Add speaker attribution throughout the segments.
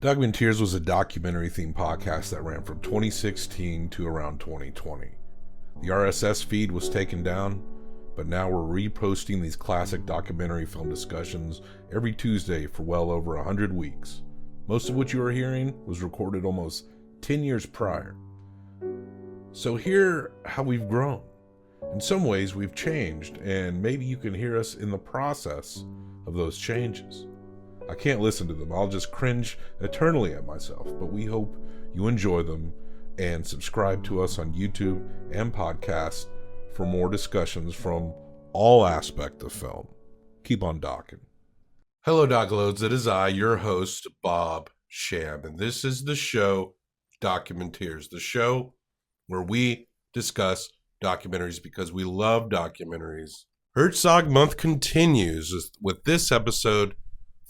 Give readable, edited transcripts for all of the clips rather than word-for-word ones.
Speaker 1: Documenteers was a documentary-themed podcast that ran from 2016 to around 2020. The RSS feed was taken down, but now we're reposting these classic documentary film discussions every Tuesday for well over 100 weeks. Most of what you are hearing was recorded almost 10 years prior. So hear how we've grown. In some ways, we've changed, and maybe you can hear us in the process of those changes. I can't listen to them. I'll just cringe eternally at myself, but we hope you enjoy them and subscribe to us on YouTube and podcast for more discussions from all aspects of film. Keep on docking. Hello, Dockloads. It is I, your host, Bob Sham, and this is the show Documenteers, the show where we discuss documentaries because we love documentaries. Herzog Month continues with this episode.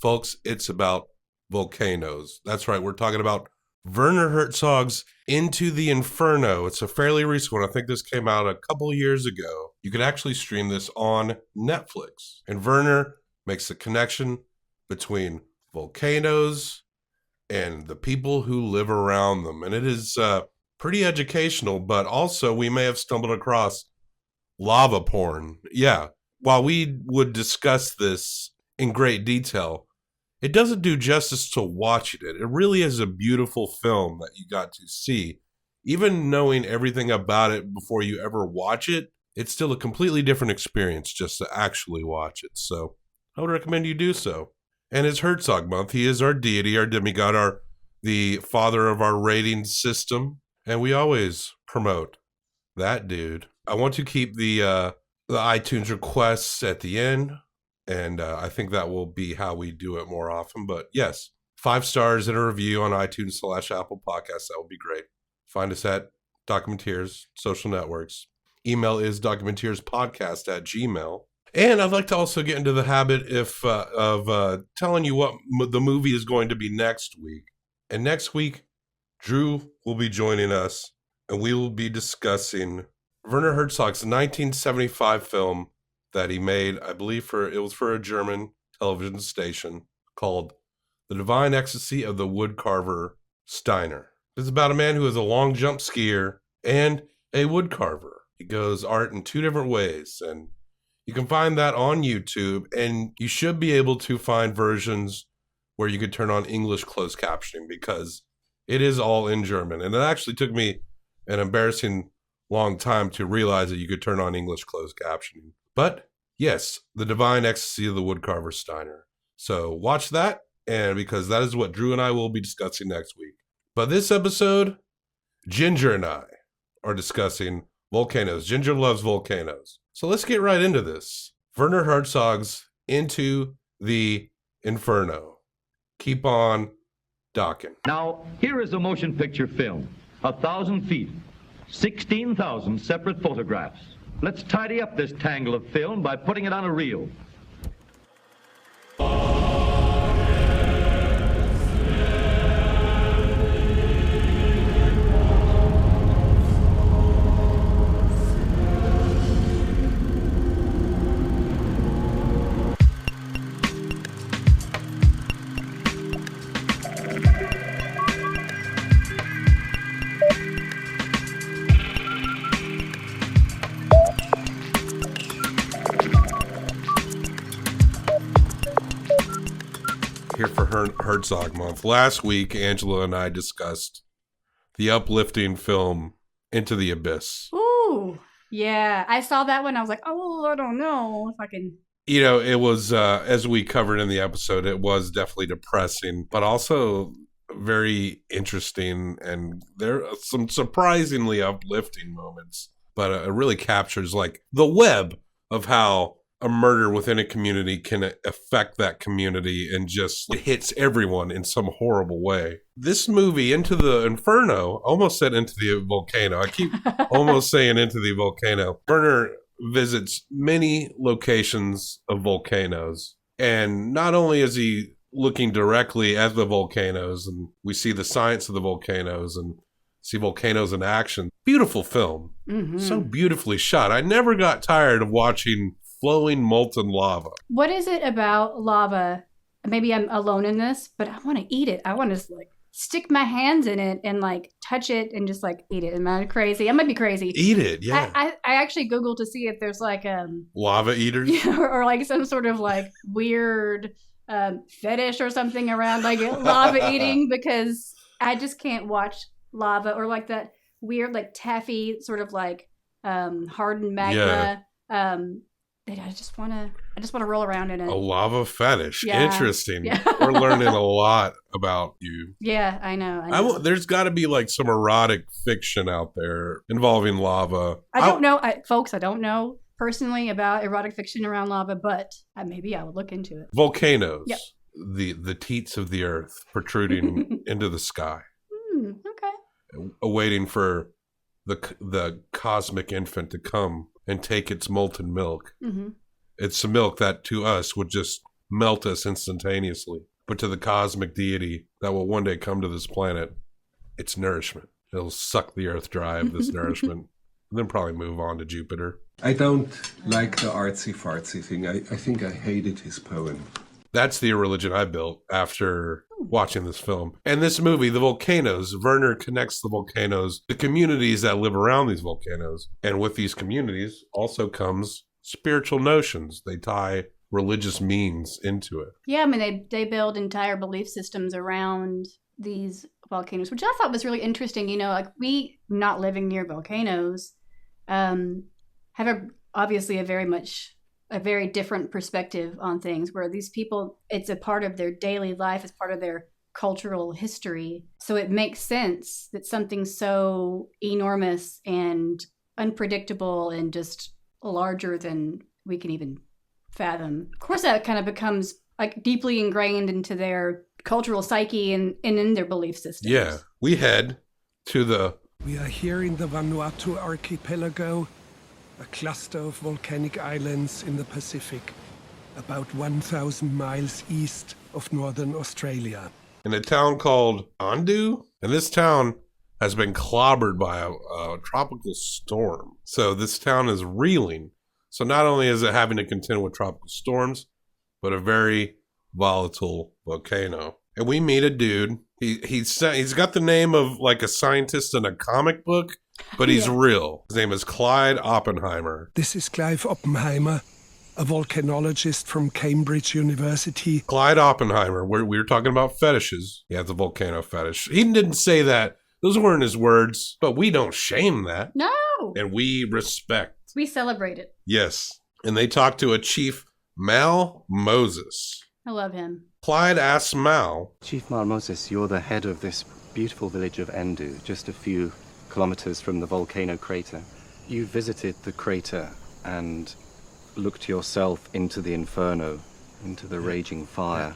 Speaker 1: Folks, it's about volcanoes. That's right, we're talking about Werner Herzog's Into the Inferno. It's a fairly recent one. I think this came out a couple years ago. You can actually stream this on Netflix. And Werner makes a connection between volcanoes and the people who live around them. And it is pretty educational, but also we may have stumbled across lava porn. Yeah, while we would discuss this in great detail, it doesn't do justice to watching it. It really is a beautiful film that you got to see. Even knowing everything about it before you ever watch it, it's still a completely different experience just to actually watch it. So I would recommend you do so. And it's Herzog Month. He is our deity, our demigod, the father of our rating system. And we always promote that dude. I want to keep the iTunes requests at the end. And I think that will be how we do it more often. But yes, 5 stars and a review on iTunes/Apple Podcasts. That would be great. Find us at Documenteers, social networks. Email is documenteerspodcast@gmail.com. And I'd like to also get into the habit of telling you what the movie is going to be next week. And next week, Drew will be joining us, and we will be discussing Werner Herzog's 1975 film that he made, I believe it was for a German television station, called The Divine Ecstasy of the Woodcarver Steiner. It's about a man who is a long jump skier and a woodcarver. He goes art in 2 different ways, and you can find that on YouTube, and you should be able to find versions where you could turn on English closed captioning because it is all in German. And it actually took me an embarrassing long time to realize that you could turn on English closed captioning. But yes, The Divine Ecstasy of the Woodcarver Steiner. So watch that, and because that is what Drew and I will be discussing next week. But this episode, Ginger and I are discussing volcanoes. Ginger loves volcanoes. So let's get right into this. Werner Herzog's Into the Inferno. Keep on docking.
Speaker 2: Now, here is a motion picture film. 1,000 feet, 16,000 separate photographs. Let's tidy up this tangle of film by putting it on a reel.
Speaker 1: Here for Herzog Month. Last week, Angela and I discussed the uplifting film Into the Abyss.
Speaker 3: Ooh, yeah. I saw that one. I was like, oh, I don't know if I can.
Speaker 1: You know, it was, as we covered in the episode, it was definitely depressing, but also very interesting. And there are some surprisingly uplifting moments, but it really captures like the web of how a murder within a community can affect that community and just it hits everyone in some horrible way. This movie, Into the Inferno, almost said Into the Volcano. I keep almost saying Into the Volcano. Werner visits many locations of volcanoes. And not only is he looking directly at the volcanoes, and we see the science of the volcanoes and see volcanoes in action. Beautiful film. Mm-hmm. So beautifully shot. I never got tired of watching flowing molten lava.
Speaker 3: What is it about lava maybe I'm alone in this, but I want to eat it. I want to like stick my hands in it and like touch it and just like eat it. Am I crazy? I might be crazy.
Speaker 1: Eat it, yeah.
Speaker 3: I actually Googled to see if there's like
Speaker 1: lava eaters,
Speaker 3: yeah, or like some sort of like weird fetish or something around like lava eating, because I just can't watch lava or like that weird like taffy sort of like hardened magma. I just want to roll around in it.
Speaker 1: A lava fetish.
Speaker 3: Yeah.
Speaker 1: Interesting.
Speaker 3: Yeah.
Speaker 1: We're learning a lot about you.
Speaker 3: Yeah, I know.
Speaker 1: There's got to be like some erotic fiction out there involving lava.
Speaker 3: I don't know, folks. I don't know personally about erotic fiction around lava, but maybe I would look into it.
Speaker 1: Volcanoes.
Speaker 3: Yep.
Speaker 1: The teats of the earth protruding into the sky.
Speaker 3: Okay.
Speaker 1: Awaiting for the cosmic infant to come and take its molten milk. Mm-hmm. It's a milk that to us would just melt us instantaneously. But to the cosmic deity that will one day come to this planet, it's nourishment. It'll suck the earth dry of this nourishment and then probably move on to Jupiter.
Speaker 4: I don't like the artsy-fartsy thing. I think I hated his poem.
Speaker 1: That's the religion I built after watching this film. And this movie, the volcanoes, Werner connects the volcanoes, the communities that live around these volcanoes. And with these communities also comes spiritual notions. They tie religious means into it.
Speaker 3: Yeah, I mean, they build entire belief systems around these volcanoes, which I thought was really interesting. You know, like we not living near volcanoes have obviously a very different perspective on things, where these people, it's a part of their daily life, it's part of their cultural history. So it makes sense that something so enormous and unpredictable and just larger than we can even fathom. Of course, that kind of becomes like deeply ingrained into their cultural psyche and in their belief systems.
Speaker 1: Yeah, we head to
Speaker 5: We are here in the Vanuatu archipelago, a cluster of volcanic islands in the Pacific, about 1,000 miles east of northern Australia.
Speaker 1: in a town called Andu. And this town has been clobbered by a tropical storm. So this town is reeling. So not only is it having to contend with tropical storms, but a very volatile volcano. And we meet a dude. He's got the name of like a scientist in a comic book, but he's real. His name is Clyde Oppenheimer.
Speaker 5: This is Clive Oppenheimer, a volcanologist from Cambridge University.
Speaker 1: Clyde Oppenheimer, we were talking about fetishes. He has a volcano fetish. He didn't say that. Those weren't his words, but we don't shame that.
Speaker 3: No.
Speaker 1: And we respect.
Speaker 3: We celebrate it.
Speaker 1: Yes. And they talked to a chief, Mal Moses.
Speaker 3: I love him.
Speaker 1: Clyde asks Mal,
Speaker 6: Chief Mal Moses, you're the head of this beautiful village of Endu, just a few kilometers from the volcano crater. You visited the crater and looked yourself into the Inferno, into the raging fire.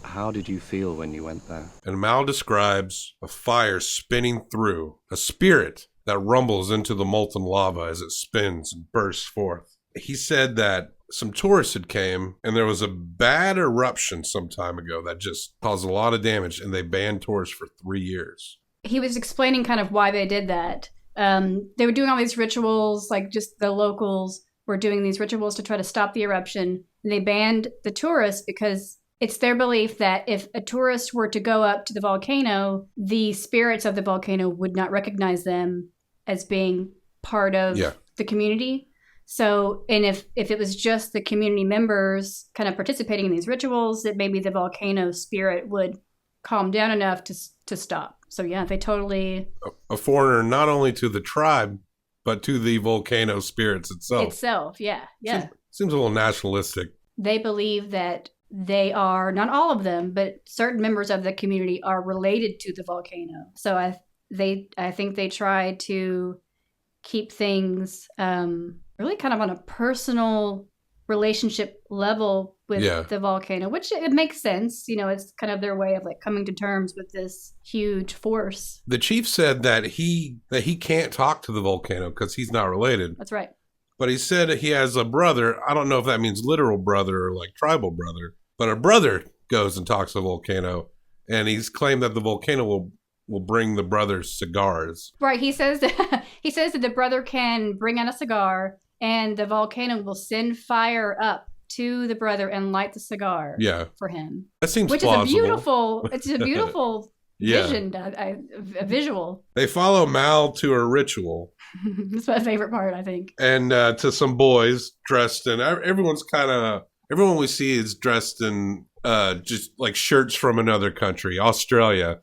Speaker 6: How did you feel when you went there?
Speaker 1: And Mal describes a fire spinning through, a spirit that rumbles into the molten lava as it spins and bursts forth. He said that some tourists had came and there was a bad eruption some time ago that just caused a lot of damage, and they banned tourists for 3 years.
Speaker 3: He was explaining kind of why they did that. They were doing all these rituals, like just the locals were doing these rituals to try to stop the eruption. And they banned the tourists because it's their belief that if a tourist were to go up to the volcano, the spirits of the volcano would not recognize them as being part of the community. So, and if it was just the community members kind of participating in these rituals, that maybe the volcano spirit would calm down enough to stop. So yeah, they totally...
Speaker 1: A foreigner not only to the tribe, but to the volcano spirits itself.
Speaker 3: Yeah.
Speaker 1: Seems a little nationalistic.
Speaker 3: They believe that they are, not all of them, but certain members of the community are related to the volcano. So I think they try to keep things really kind of on a personal relationship level with the volcano, which it makes sense. You know, it's kind of their way of like coming to terms with this huge force.
Speaker 1: The chief said that he can't talk to the volcano because he's not related.
Speaker 3: That's right.
Speaker 1: But he said he has a brother. I don't know if that means literal brother or like tribal brother, but a brother goes and talks to the volcano, and he's claimed that the volcano will bring the brother cigars.
Speaker 3: Right. He says that the brother can bring out a cigar, and the volcano will send fire up to the brother and light the cigar for him.
Speaker 1: That seems
Speaker 3: which
Speaker 1: plausible.
Speaker 3: It's a beautiful vision, a visual.
Speaker 1: They follow Mal to her ritual.
Speaker 3: That's my favorite part, I think.
Speaker 1: And to some boys dressed in, everyone we see is dressed in just like shirts from another country, Australia.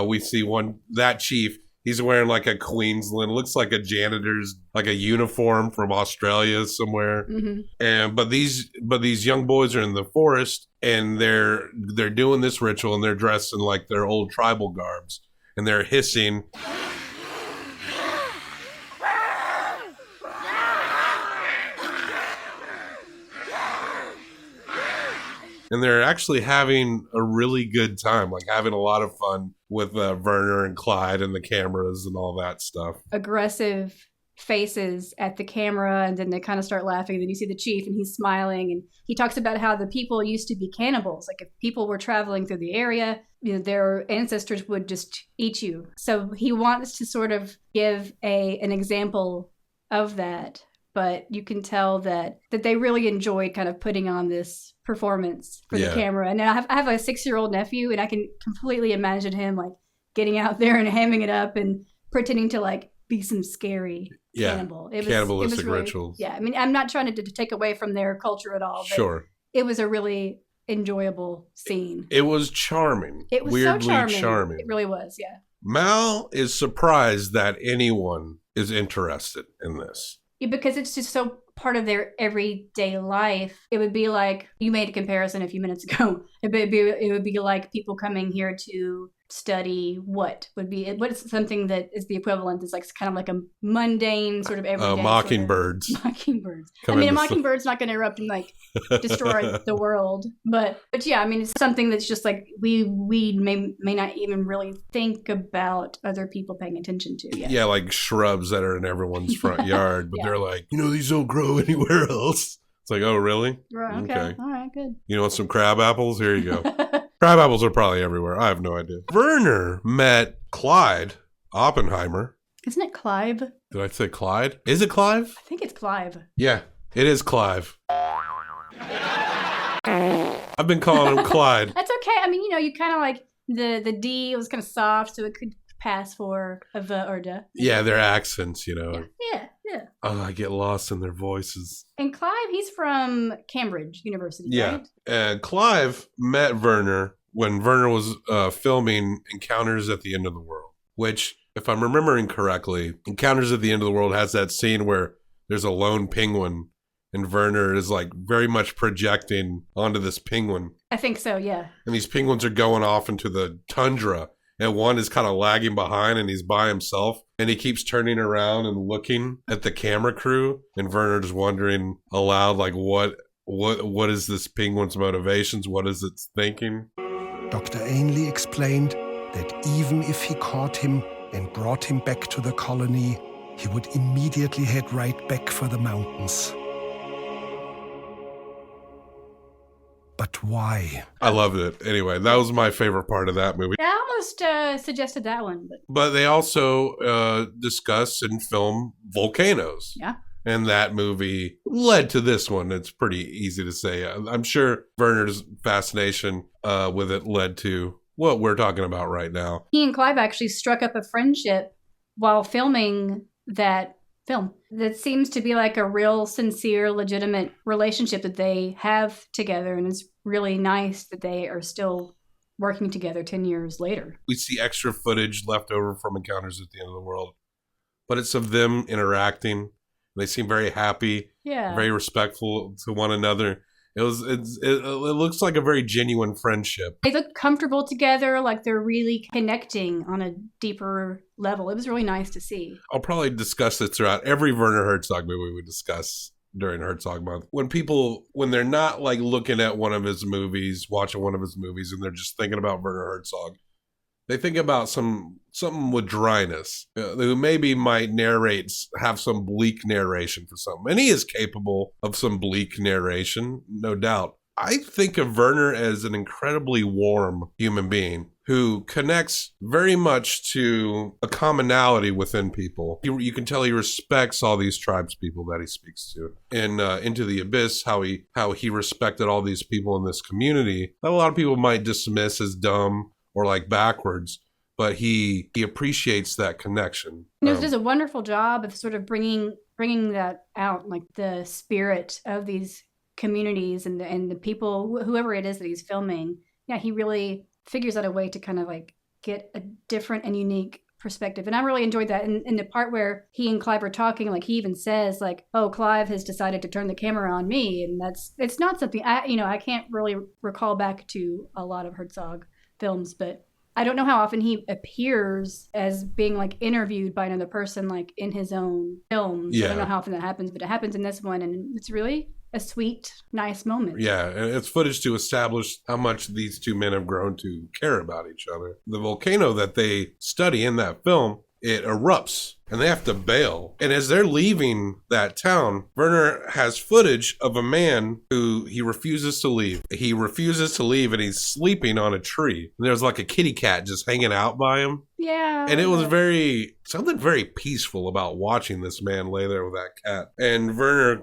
Speaker 1: We see that chief, he's wearing like a Queensland, looks like a janitor's, like a uniform from Australia somewhere. Mm-hmm. But these young boys are in the forest, and they're doing this ritual, and they're dressed in like their old tribal garbs, and they're hissing. And they're actually having a really good time, like having a lot of fun with Werner and Clyde and the cameras and all that stuff.
Speaker 3: Aggressive faces at the camera, and then they kind of start laughing. And then you see the chief, and he's smiling, and he talks about how the people used to be cannibals. Like if people were traveling through the area, their ancestors would just eat you. So he wants to sort of give an example of that. But you can tell that they really enjoyed kind of putting on this performance for the camera. And I have a 6-year-old nephew, and I can completely imagine him like getting out there and hamming it up and pretending to like be some scary cannibal.
Speaker 1: Cannibalistic
Speaker 3: really,
Speaker 1: rituals.
Speaker 3: Yeah, I mean, I'm not trying to take away from their culture at all. But
Speaker 1: sure.
Speaker 3: It was a really enjoyable scene.
Speaker 1: It was charming.
Speaker 3: It was
Speaker 1: weirdly
Speaker 3: so
Speaker 1: charming.
Speaker 3: It really was, yeah.
Speaker 1: Mal is surprised that anyone is interested in this.
Speaker 3: Yeah, because it's just so part of their everyday life. It would be like, you made a comparison a few minutes ago. It would be like people coming here to study what's something that is the equivalent. It's like kind of like a mundane sort of everyday.
Speaker 1: Mockingbirds.
Speaker 3: Mockingbirds. I mean, a mockingbird's not going to erupt and like destroy the world, but yeah, I mean, it's something that's just like we may not even really think about other people paying attention to. Yeah,
Speaker 1: like shrubs that are in everyone's front yard, but they're like, these don't grow anywhere else. It's like, oh, really?
Speaker 3: Right. Okay. All right. Good.
Speaker 1: You want some crab apples? Here you go. Crab apples are probably everywhere. I have no idea. Werner met Clyde Oppenheimer.
Speaker 3: Isn't it Clive?
Speaker 1: Did I say Clyde? Is it Clive?
Speaker 3: I think it's Clive.
Speaker 1: Yeah, it is Clive. I've been calling him Clyde.
Speaker 3: That's okay. I mean, you kind of like the D was kind of soft, so it could pass for a V or D.
Speaker 1: Yeah, their accents,
Speaker 3: Yeah.
Speaker 1: Oh, I get lost in their voices.
Speaker 3: And Clive, he's from Cambridge University, right?
Speaker 1: And Clive met Werner when Werner was filming Encounters at the End of the World, which, if I'm remembering correctly, Encounters at the End of the World has that scene where there's a lone penguin and Werner is like very much projecting onto this penguin.
Speaker 3: I think so, yeah.
Speaker 1: And these penguins are going off into the tundra, and one is kind of lagging behind, and he's by himself, and he keeps turning around and looking at the camera crew, and Werner's wondering aloud, like, what is this penguin's motivations? What is it thinking?
Speaker 5: Dr. Ainley explained that even if he caught him and brought him back to the colony, he would immediately head right back for the mountains. But why?
Speaker 1: I loved it. Anyway, that was my favorite part of that movie.
Speaker 3: Yeah, I almost suggested that one.
Speaker 1: But they also discuss and film volcanoes.
Speaker 3: Yeah.
Speaker 1: And that movie led to this one. It's pretty easy to say. I'm sure Werner's fascination with it led to what we're talking about right now.
Speaker 3: He and Clive actually struck up a friendship while filming that film. That seems to be like a real sincere, legitimate relationship that they have together. And it's really nice that they are still working together 10 years later.
Speaker 1: We see extra footage left over from Encounters at the End of the World, but it's of them interacting. They seem very happy, very respectful to one another. It looks like a very genuine friendship.
Speaker 3: They look comfortable together, like they're really connecting on a deeper level. It was really nice to see.
Speaker 1: I'll probably discuss this throughout every Werner Herzog movie we discuss during Herzog Month. When they're not like looking at one of his movies, watching one of his movies, and they're just thinking about Werner Herzog, they think about something with dryness, who maybe might have some bleak narration for something. And he is capable of some bleak narration, no doubt. I think of Werner as an incredibly warm human being who connects very much to a commonality within people. You can tell he respects all these tribes people that he speaks to. And Into the Abyss, how he respected all these people in this community that a lot of people might dismiss as dumb or like backwards, but he appreciates that connection.
Speaker 3: Does a wonderful job of sort of bringing that out, like the spirit of these communities and the people, whoever it is that he's filming. Yeah, he really figures out a way to kind of like get a different and unique perspective. And I really enjoyed that. In the part where he and Clive are talking, like he even says like, oh, Clive has decided to turn the camera on me. And it's not something I can't really recall back to a lot of Herzog films, but I don't know how often he appears as being like interviewed by another person, like in his own films. Yeah. I don't know how often that happens, but it happens in this one. And it's really a sweet, nice moment.
Speaker 1: Yeah, and it's footage to establish how much these two men have grown to care about each other. The volcano that they study in that film, it erupts and they have to bail. And as they're leaving that town, Werner has footage of a man who he refuses to leave. He refuses to leave and he's sleeping on a tree. And there's like a kitty cat just hanging out by him.
Speaker 3: Yeah.
Speaker 1: And it was something very peaceful about watching this man lay there with that cat. And Werner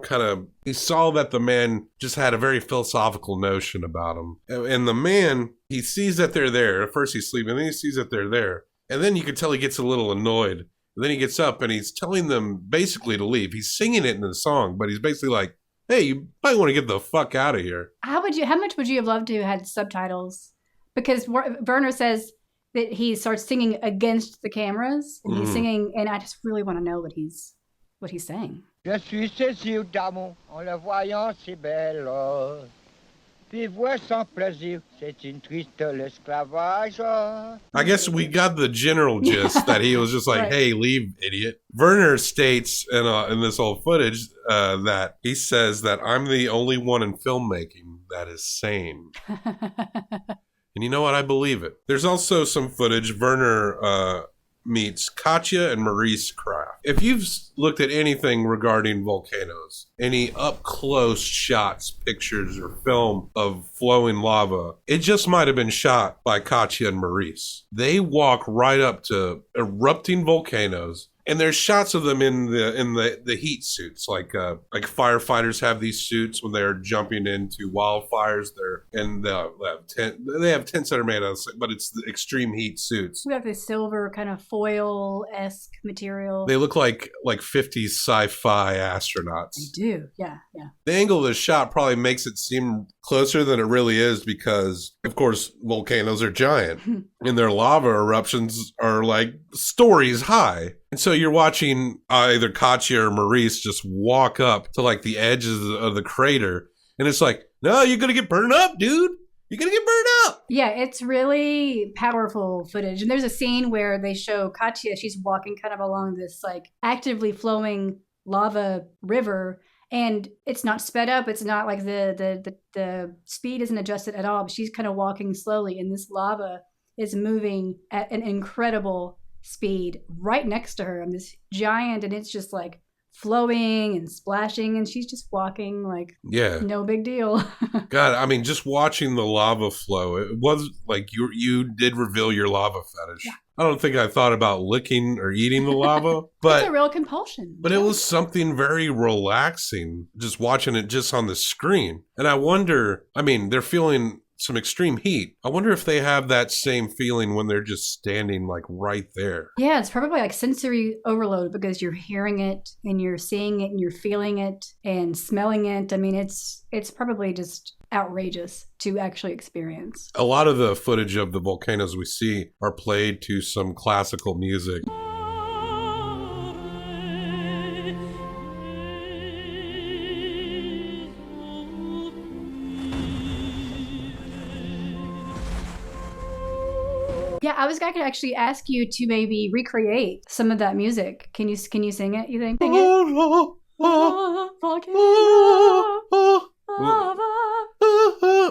Speaker 1: he saw that the man just had a very philosophical notion about him. And the man, he sees that they're there. At first he's sleeping, and then he sees that they're there. And then you can tell he gets a little annoyed. And then he gets up and he's telling them basically to leave. He's singing it in the song, but he's basically like, hey, you probably want to get the fuck out of here.
Speaker 3: How much would you have loved to have had subtitles? Because Werner says that he starts singing against the cameras, and he's singing, and I just really want to know what he's saying.
Speaker 7: Je suis saisi d'amour en la voyant si belle. Vivre sans plaisir, c'est une triste l'esclavage.
Speaker 1: I guess we got the general gist that he was just like, right. Hey, leave, idiot. Werner states in this old footage that he says that I'm the only one in filmmaking that is sane. And you know what? I believe it. There's also some footage Werner meets Katya and Maurice Kraft. If you've looked at anything regarding volcanoes, any up-close shots, pictures, or film of flowing lava, it just might have been shot by Katya and Maurice. They walk right up to erupting volcanoes, and there's shots of them in the heat suits, like firefighters have these suits when they're jumping into wildfires. They have tents that are made out of, but it's the extreme heat suits.
Speaker 3: We have this silver kind of foil-esque material.
Speaker 1: They look like 50s sci-fi astronauts.
Speaker 3: They do, yeah.
Speaker 1: The angle of the shot probably makes it seem closer than it really is because, of course, volcanoes are giant and their lava eruptions are like stories high. And so you're watching either Katya or Maurice just walk up to like the edges of the crater. And it's like, no, you're going to get burned up, dude. You're going to get burned up.
Speaker 3: Yeah, it's really powerful footage. And there's a scene where they show Katya, she's walking kind of along this like actively flowing lava river. And it's not sped up. It's not like the speed isn't adjusted at all. But she's kind of walking slowly. And this lava is moving at an incredible speed right next to her. And this giant, and it's just like flowing and splashing. And she's just walking like, no big deal.
Speaker 1: God, I mean, just watching the lava flow, it was like you did reveal your lava fetish. Yeah. I don't think I thought about licking or eating the lava, but
Speaker 3: it's a real compulsion.
Speaker 1: But it was something very relaxing just watching it just on the screen. And I wonder, I mean, they're feeling some extreme heat. I wonder if they have that same feeling when they're just standing like right there.
Speaker 3: Yeah, it's probably like sensory overload because you're hearing it and you're seeing it and you're feeling it and smelling it. I mean, it's probably just outrageous to actually experience.
Speaker 1: A lot of the footage of the volcanoes we see are played to some classical music.
Speaker 3: Yeah, I could actually ask you to maybe recreate some of that music. Can you sing it, you think? Sing it?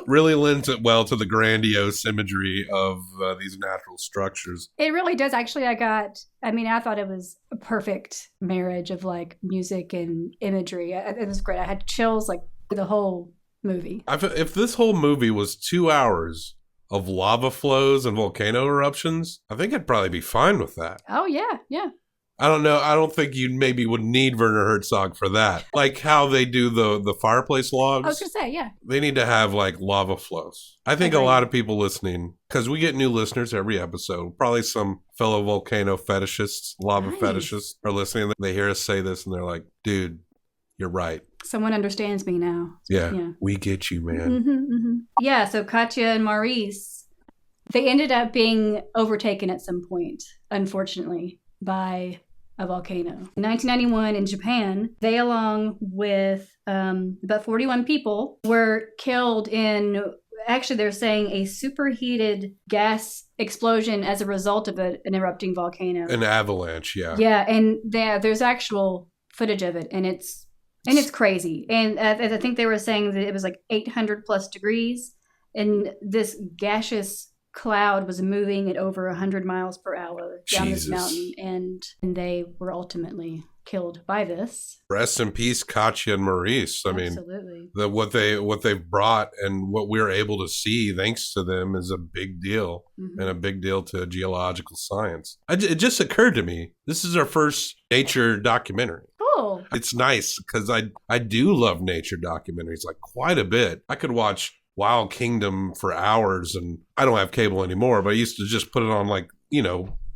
Speaker 1: Really lends it well to the grandiose imagery of these natural structures.
Speaker 3: It really does. Actually, I thought it was a perfect marriage of like music and imagery. It was great. I had chills like the whole movie.
Speaker 1: If this whole movie was 2 hours, of lava flows and volcano eruptions, I think I'd probably be fine with that.
Speaker 3: Oh, yeah, yeah.
Speaker 1: I don't know. I don't think you maybe would need Werner Herzog for that. Like how they do the fireplace logs.
Speaker 3: I was going to say, yeah.
Speaker 1: They need to have like lava flows. I think a lot of people listening, because we get new listeners every episode, probably some fellow volcano fetishists, lava fetishists are listening. They hear us say this and they're like, dude, you're right.
Speaker 3: Someone understands me now.
Speaker 1: Yeah. We get you, man.
Speaker 3: Mm-hmm, mm-hmm. Yeah, so Katya and Maurice, they ended up being overtaken at some point, unfortunately, by a volcano. In 1991 in Japan, they, along with about 41 people, were killed in, actually they're saying, a superheated gas explosion as a result of an erupting volcano.
Speaker 1: An avalanche, yeah.
Speaker 3: Yeah, and there's actual footage of it, and it's crazy. And I think they were saying that it was like 800 plus degrees, and this gaseous cloud was moving at over 100 miles per hour down this mountain, and they were ultimately killed by this.
Speaker 1: Rest in peace, Katya and Maurice. I
Speaker 3: Absolutely.
Speaker 1: mean, what they've brought and what we're able to see thanks to them is a big deal, and a big deal to geological science. It just occurred to me, this is our first nature documentary.
Speaker 3: Cool.
Speaker 1: It's nice because I do love nature documentaries like quite a bit. I could watch Wild Kingdom for hours, and I don't have cable anymore, but I used to just put it on like,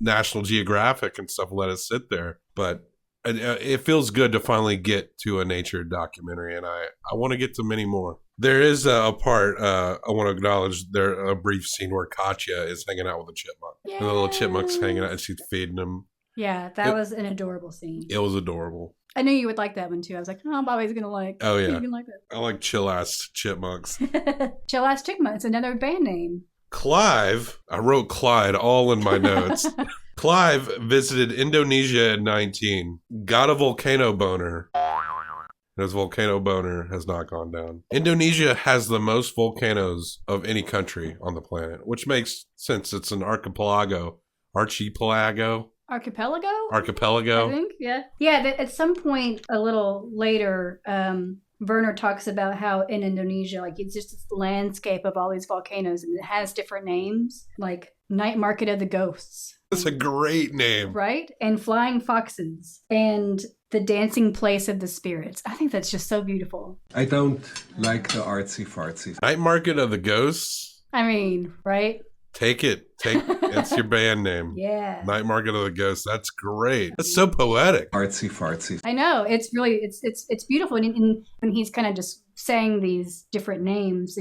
Speaker 1: National Geographic and stuff, let it sit there. But it feels good to finally get to a nature documentary, and I want to get to many more. There is a part I want to acknowledge. A brief scene where Katya is hanging out with a chipmunk.
Speaker 3: Yay.
Speaker 1: And the little chipmunk's hanging out and she's feeding him.
Speaker 3: Yeah, that was an adorable scene.
Speaker 1: It was adorable.
Speaker 3: I knew you would like that one too. I was like, oh, Bobby's gonna like.
Speaker 1: Oh yeah,
Speaker 3: you can like that.
Speaker 1: I like chill ass chipmunks.
Speaker 3: Chill ass chipmunks, another band name.
Speaker 1: Clive, I wrote Clyde all in my notes. Clive visited Indonesia at 19, got a volcano boner. His volcano boner has not gone down. Indonesia has the most volcanoes of any country on the planet, which makes sense. It's an archipelago. Archipelago?
Speaker 3: I think, yeah. Yeah, at some point a little later, Werner talks about how in Indonesia, like, it's just this landscape of all these volcanoes, and it has different names, like Night Market of the Ghosts.
Speaker 1: That's a great name.
Speaker 3: Right? And Flying Foxes, and the Dancing Place of the Spirits. I think that's just so beautiful.
Speaker 4: I don't like the artsy-fartsy.
Speaker 1: Night Market of the Ghosts?
Speaker 3: I mean, right?
Speaker 1: Take it. It's your band name.
Speaker 3: Yeah.
Speaker 1: Night Market of the Ghosts. That's great. That's so poetic.
Speaker 4: Artsy-fartsy.
Speaker 3: I know. It's really, it's beautiful. And when he's kind of just saying these different names,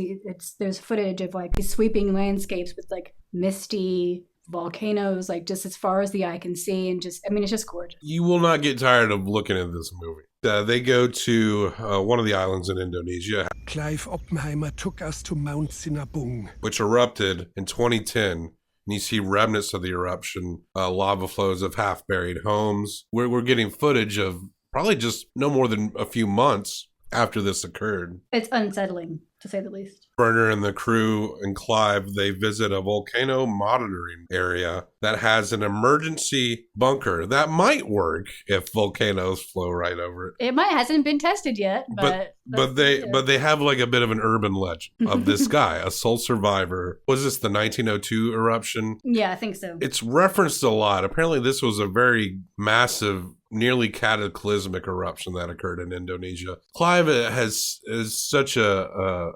Speaker 3: there's footage of like these sweeping landscapes with like misty volcanoes, like just as far as the eye can see. And just, I mean, it's just gorgeous.
Speaker 1: You will not get tired of looking at this movie. They go to one of the islands in Indonesia,
Speaker 5: Clive Oppenheimer took us to Mount Sinabung,
Speaker 1: which erupted in 2010. And you see remnants of the eruption, lava flows of half-buried homes. We're getting footage of probably just no more than a few months after this occurred.
Speaker 3: It's unsettling, to say the least.
Speaker 1: Werner and the crew and Clive, they visit a volcano monitoring area that has an emergency bunker that might work if volcanoes flow right over it.
Speaker 3: It hasn't been tested yet,
Speaker 1: but they have like a bit of an urban legend of this guy, a sole survivor. Was this the 1902 eruption?
Speaker 3: Yeah, I think so.
Speaker 1: It's referenced a lot. Apparently this was a very massive, nearly cataclysmic eruption that occurred in Indonesia. Clive is such a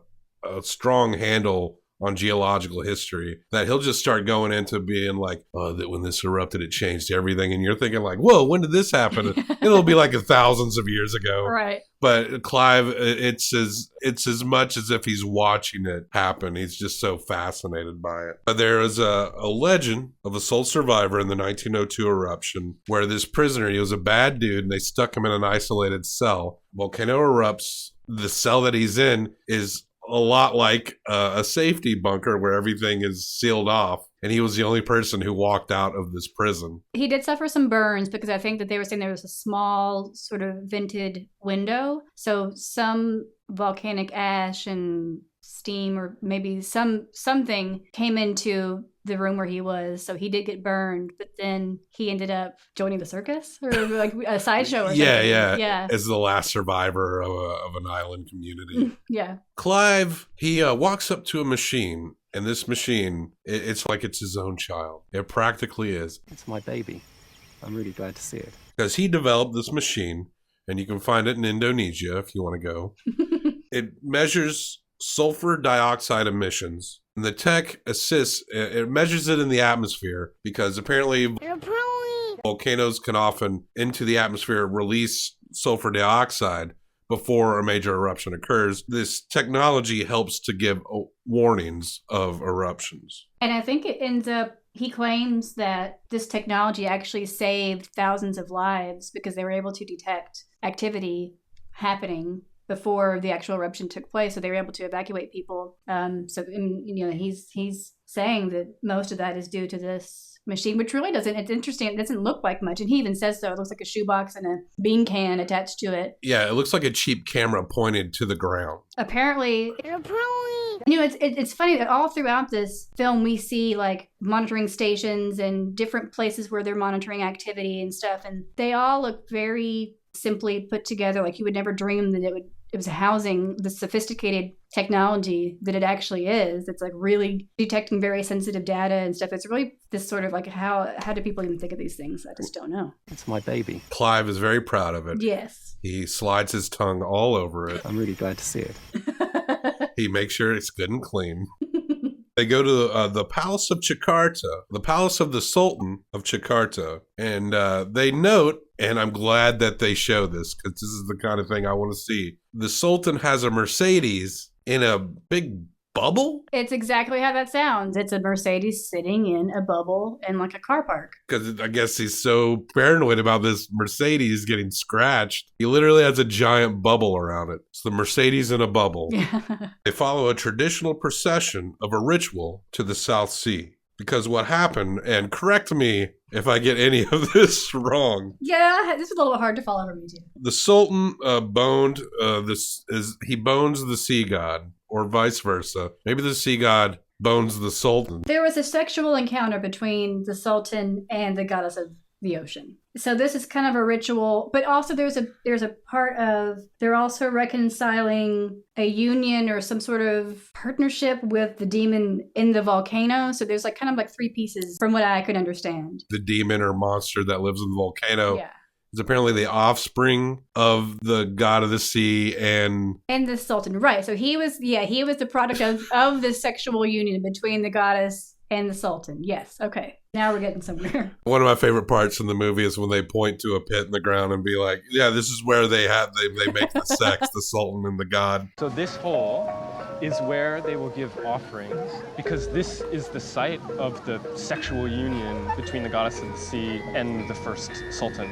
Speaker 1: strong handle on geological history that he'll just start going into being like, that when this erupted, it changed everything. And you're thinking like, whoa, when did this happen? It'll be like thousands of years ago.
Speaker 3: Right.
Speaker 1: But Clive, it's as much as if he's watching it happen. He's just so fascinated by it. But there is a legend of a sole survivor in the 1902 eruption where this prisoner, he was a bad dude, and they stuck him in an isolated cell. Volcano erupts. The cell that he's in is a lot like a safety bunker where everything is sealed off. And he was the only person who walked out of this prison. He
Speaker 3: did suffer some burns because I think that they were saying there was a small sort of vented window. So some volcanic ash and steam or maybe something came into the room where he was. So he did get burned, but then he ended up joining the circus or like a sideshow or something.
Speaker 1: Yeah. As the last survivor of an island community.
Speaker 3: Yeah.
Speaker 1: Clive, he walks up to a machine And this machine, it's like it's his own child. It practically is.
Speaker 6: It's my baby. I'm really glad to see it.
Speaker 1: Because he developed this machine, and you can find it in Indonesia if you want to go. It measures sulfur dioxide emissions. And the tech assists, it measures it in the atmosphere because apparently volcanoes can often, into the atmosphere, release sulfur dioxide before a major eruption occurs. This technology helps to give warnings of eruptions.
Speaker 3: And I think it ends up, he claims that this technology actually saved thousands of lives because they were able to detect activity happening before the actual eruption took place, so they were able to evacuate people. He's saying that most of that is due to this machine, which really doesn't. It's interesting. It doesn't look like much, and he even says so. It looks like a shoebox and a bean can attached to it.
Speaker 1: Yeah, it looks like a cheap camera pointed to the ground.
Speaker 3: Apparently, it's funny that all throughout this film we see like monitoring stations and different places where they're monitoring activity and stuff, and they all look very simply put together. Like you would never dream that it was housing the sophisticated technology that it actually is. It's like really detecting very sensitive data and stuff. It's really this sort of like how do people even think of these things? I just don't know.
Speaker 6: It's my baby.
Speaker 1: Clive is very proud of it.
Speaker 3: Yes.
Speaker 1: He slides his tongue all over it.
Speaker 6: I'm really glad to see it.
Speaker 1: He makes sure it's good and clean. They go to the Palace of Jakarta, the Palace of the Sultan of Jakarta, and they note, and I'm glad that they show this because this is the kind of thing I want to see. The Sultan has a Mercedes in a big bubble?
Speaker 3: It's exactly how that sounds. It's a Mercedes sitting in a bubble in like a car park.
Speaker 1: Because I guess he's so paranoid about this Mercedes getting scratched. He literally has a giant bubble around it. It's the Mercedes in a bubble.
Speaker 3: Yeah.
Speaker 1: They follow a traditional procession of a ritual to the South Sea. Because what happened, and correct me if I get any of this wrong.
Speaker 3: Yeah, this is a little hard to follow for me too.
Speaker 1: The Sultan bones the sea god, or vice versa. Maybe the sea god bones the Sultan.
Speaker 3: There was a sexual encounter between the Sultan and the goddess of the ocean. So this is kind of a ritual, but also there's a part of they're also reconciling a union or some sort of partnership with the demon in the volcano. So there's like kind of like three pieces from what I could understand.
Speaker 1: The demon or monster that lives in the volcano.
Speaker 3: Yeah.
Speaker 1: Is apparently the offspring of the god of the sea and
Speaker 3: the Sultan, right? So he was the product of this sexual union between the goddess and the Sultan. Yes, okay. Now we're getting somewhere.
Speaker 1: One of my favorite parts in the movie is when they point to a pit in the ground and be like, "Yeah, this is where they make the sex, the Sultan and the god."
Speaker 8: So this hole is where they will give offerings, because this is the site of the sexual union between the goddess of the sea and the first Sultan.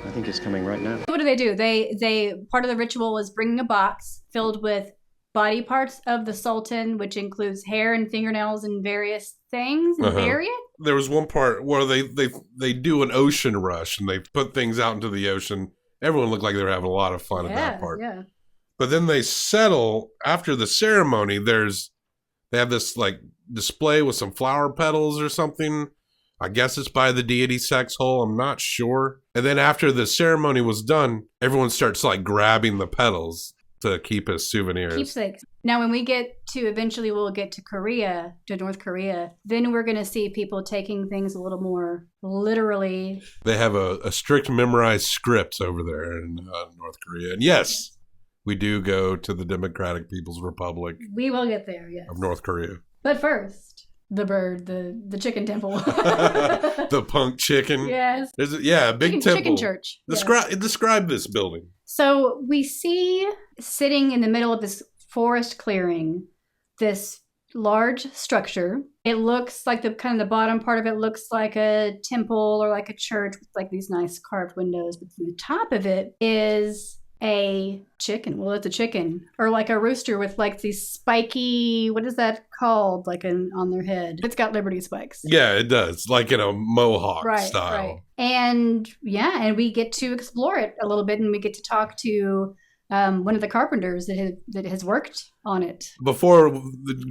Speaker 6: I think it's coming right now.
Speaker 3: What do? They part of the ritual was bringing a box filled with body parts of the Sultan, which includes hair and fingernails and various things, and bury it.
Speaker 1: There was one part where they do an ocean rush and they put things out into the ocean. Everyone looked like they were having a lot of fun at that part.
Speaker 3: Yeah.
Speaker 1: But then they settle after the ceremony. They have this like display with some flower petals or something. I guess it's by the deity sex hole. I'm not sure. And then after the ceremony was done, everyone starts like grabbing the petals to keep as souvenirs.
Speaker 3: Keepsakes. Now, when we eventually we'll get to Korea, to North Korea, then we're going to see people taking things a little more literally.
Speaker 1: They have a strict memorized script over there in North Korea. And yes, we do go to the Democratic People's Republic.
Speaker 3: We will get there, yes.
Speaker 1: Of North Korea.
Speaker 3: But first, the bird, the chicken temple.
Speaker 1: The punk chicken.
Speaker 3: Yes.
Speaker 1: There's a big temple.
Speaker 3: Chicken church.
Speaker 1: Describe this building.
Speaker 3: So we see sitting in the middle of this forest clearing, this large structure. It looks like the bottom part of it looks like a temple or like a church with like these nice carved windows. But the top of it is a chicken. Well, it's a chicken or like a rooster with like these spiky, what is that called? Like on their head. It's got Liberty spikes.
Speaker 1: Yeah, it does. Like in a mohawk style.
Speaker 3: Right. And we get to explore it a little bit, and we get to talk to one of the carpenters that has worked on it.
Speaker 1: Before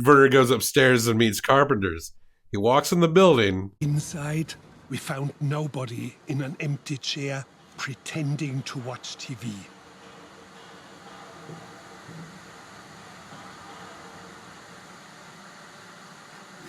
Speaker 1: Werner goes upstairs and meets carpenters, he walks in the building.
Speaker 5: Inside, we found nobody in an empty chair pretending to watch TV.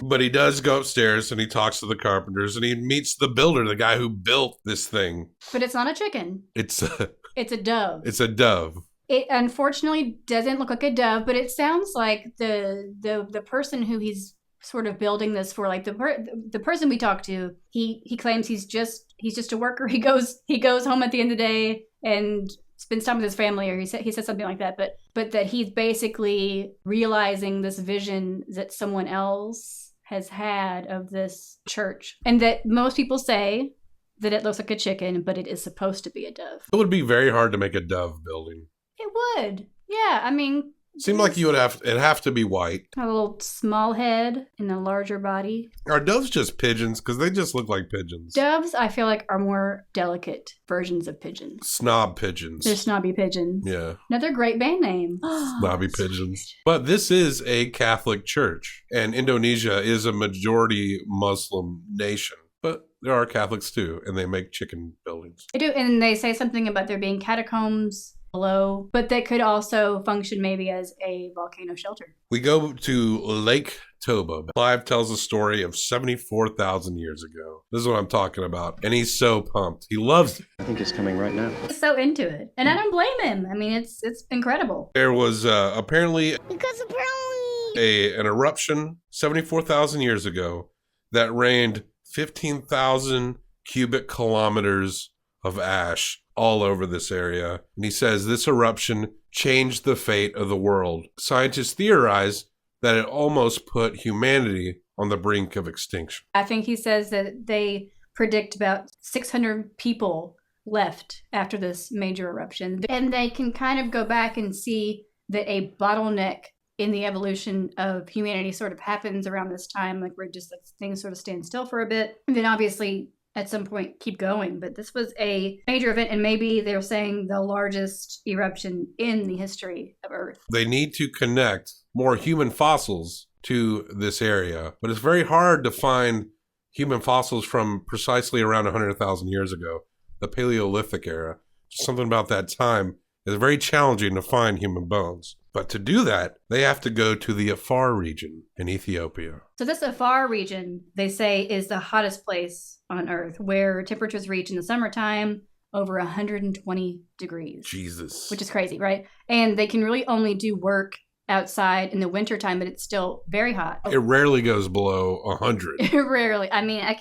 Speaker 1: But he does go upstairs and he talks to the carpenters and he meets the builder, the guy who built this thing.
Speaker 3: But it's not a chicken.
Speaker 1: It's
Speaker 3: a dove.
Speaker 1: It's a dove.
Speaker 3: It unfortunately doesn't look like a dove, but it sounds like the person who he's sort of building this for, like the person we talked to, he claims he's just a worker. He goes home at the end of the day and spends time with his family, or he said something like that. But that he's basically realizing this vision that someone else has had of this church, and that most people say that it looks like a chicken, but it is supposed to be a dove.
Speaker 1: It would be very hard to make a dove building.
Speaker 3: It would. Yeah, I mean...
Speaker 1: Seemed like it'd have to be white.
Speaker 3: A little small head and a larger body.
Speaker 1: Are doves just pigeons? Because they just look like pigeons.
Speaker 3: Doves, I feel like, are more delicate versions of pigeons.
Speaker 1: Snob pigeons.
Speaker 3: They're snobby pigeons.
Speaker 1: Yeah.
Speaker 3: Another great band name.
Speaker 1: Snobby pigeons. But this is a Catholic church, and Indonesia is a majority Muslim nation. But there are Catholics too, and they make chicken buildings.
Speaker 3: They do, and they say something about there being catacombs below, but they could also function maybe as a volcano shelter.
Speaker 1: We go to Lake Toba. Clive tells a story of 74,000 years ago. This is what I'm talking about. And he's so pumped. He loves it.
Speaker 6: I think it's coming right now.
Speaker 3: He's so into it. And I don't blame him. I mean, it's incredible.
Speaker 1: There was apparently an eruption 74,000 years ago that rained 15,000 cubic kilometers of ash all over this area. And he says this eruption changed the fate of the world. Scientists theorize that it almost put humanity on the brink of extinction.
Speaker 3: I think he says that they predict about 600 people left after this major eruption. And they can kind of go back and see that a bottleneck in the evolution of humanity sort of happens around this time, like where just like things sort of stand still for a bit. And then obviously at some point keep going. But this was a major event, and maybe they're saying the largest eruption in the history of Earth.
Speaker 1: They need to connect more human fossils to this area, but it's very hard to find human fossils from precisely around 100,000 years ago, the Paleolithic era. Just something about that time is very challenging to find human bones. But to do that, they have to go to the Afar region in Ethiopia.
Speaker 3: So this Afar region, they say, is the hottest place on Earth, where temperatures reach in the summertime over 120 degrees.
Speaker 1: Jesus.
Speaker 3: Which is crazy, right? And they can really only do work outside in the wintertime, but it's still very hot.
Speaker 1: It rarely goes below 100.
Speaker 3: Rarely. I mean, I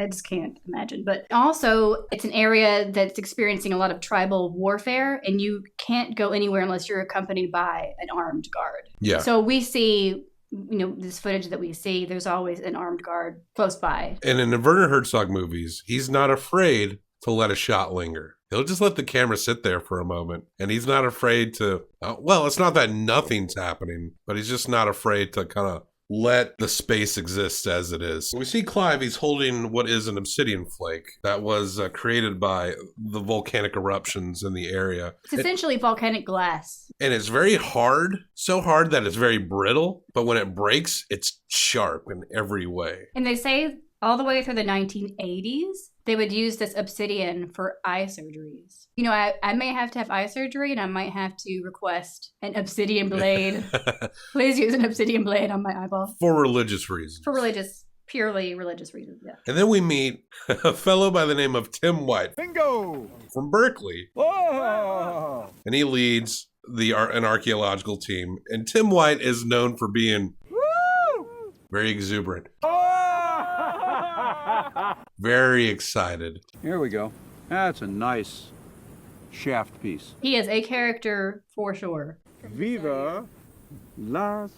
Speaker 3: just can't imagine. But also, it's an area that's experiencing a lot of tribal warfare, and you can't go anywhere unless you're accompanied by an armed guard.
Speaker 1: Yeah.
Speaker 3: So we see, this footage that we see, there's always an armed guard close by.
Speaker 1: And in the Werner Herzog movies, he's not afraid to let a shot linger. He'll just let the camera sit there for a moment, and he's not afraid to, well, it's not that nothing's happening, but he's just not afraid to kind of let the space exist as it is. We see Clive, he's holding what is an obsidian flake that was created by the volcanic eruptions in the area.
Speaker 3: It's essentially volcanic glass.
Speaker 1: And it's very hard, so hard that it's very brittle, but when it breaks, it's sharp in every way.
Speaker 3: And they say all the way through the 1980s, they would use this obsidian for eye surgeries. I may have to have eye surgery, and I might have to request an obsidian blade. Please use an obsidian blade on my eyeball.
Speaker 1: For religious reasons.
Speaker 3: Purely religious reasons, yeah.
Speaker 1: And then we meet a fellow by the name of Tim White.
Speaker 9: Bingo!
Speaker 1: From Berkeley.
Speaker 9: Whoa!
Speaker 1: And he leads an archaeological team. And Tim White is known for being very exuberant. Very excited.
Speaker 9: Here we go. That's a nice shaft piece.
Speaker 3: He is a character for sure.
Speaker 9: Viva Las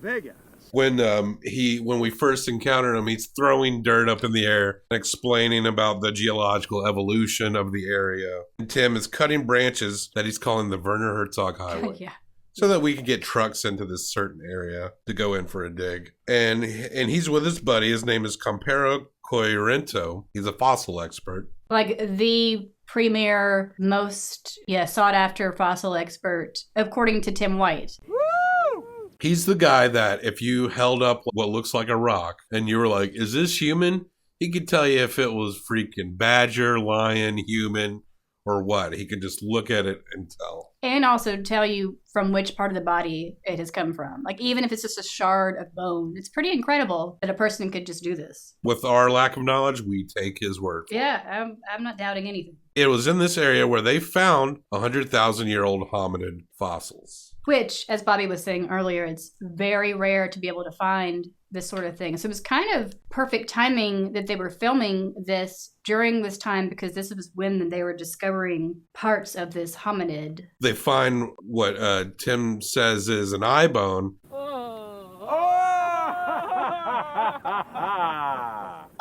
Speaker 9: Vegas.
Speaker 1: When we first encountered him, he's throwing dirt up in the air and explaining about the geological evolution of the area. And Tim is cutting branches that he's calling the Werner Herzog Highway.
Speaker 3: Yeah.
Speaker 1: So that we can get trucks into this certain area to go in for a dig. And he's with his buddy. His name is Campero Coirento. He's a fossil expert.
Speaker 3: Like the premier, most sought after fossil expert, according to Tim White.
Speaker 9: Woo!
Speaker 1: He's the guy that if you held up what looks like a rock and you were like, is this human? He could tell you if it was freaking badger, lion, human, or what. He could just look at it and tell.
Speaker 3: And also tell you from which part of the body it has come from. Like, even if it's just a shard of bone, it's pretty incredible that a person could just do this.
Speaker 1: With our lack of knowledge, we take his word.
Speaker 3: Yeah, I'm not doubting anything.
Speaker 1: It was in this area where they found 100,000-year-old hominid fossils.
Speaker 3: Which, as Bobby was saying earlier, it's very rare to be able to find this sort of thing. So it was kind of perfect timing that they were filming this during this time, because this was when they were discovering parts of this hominid.
Speaker 1: They find what Tim says is an eye bone.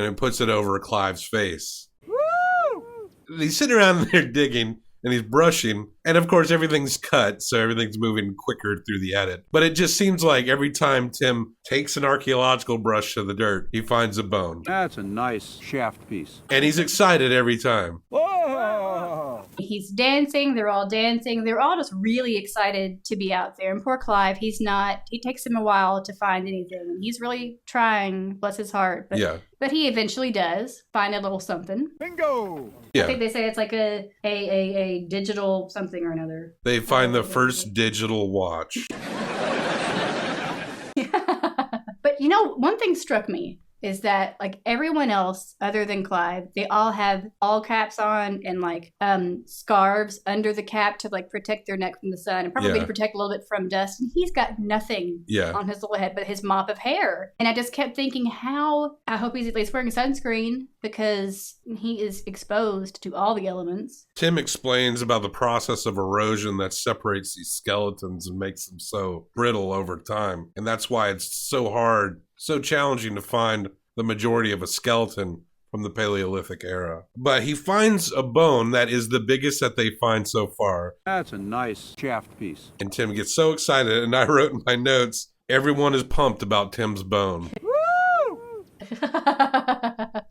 Speaker 1: And it puts it over Clive's face. He's sitting around there digging, and he's brushing, and of course everything's cut, so everything's moving quicker through the edit. But it just seems like every time Tim takes an archaeological brush to the dirt, he finds a bone.
Speaker 9: That's a nice shaft piece.
Speaker 1: And he's excited every time.
Speaker 9: Whoa!
Speaker 3: He's dancing, they're all dancing, they're all just really excited to be out there. And poor Clive, he's not, it takes him a while to find anything. He's really trying, bless his heart. But he eventually does find a little something.
Speaker 9: Bingo!
Speaker 1: Yeah.
Speaker 3: I think they say it's like a digital something or another.
Speaker 1: They find the first digital watch.
Speaker 3: But one thing struck me is that, like, everyone else other than Clive, they all have all caps on and like scarves under the cap to like protect their neck from the sun and probably to protect a little bit from dust. And he's got nothing on his little head but his mop of hair. And I just kept thinking, I hope he's at least wearing sunscreen, because he is exposed to all the elements.
Speaker 1: Tim explains about the process of erosion that separates these skeletons and makes them so brittle over time. And that's why it's so hard, so challenging to find the majority of a skeleton from the Paleolithic era. But he finds a bone that is the biggest that they find so far.
Speaker 9: That's a nice shaft piece.
Speaker 1: And Tim gets so excited, and I wrote in my notes, everyone is pumped about Tim's bone.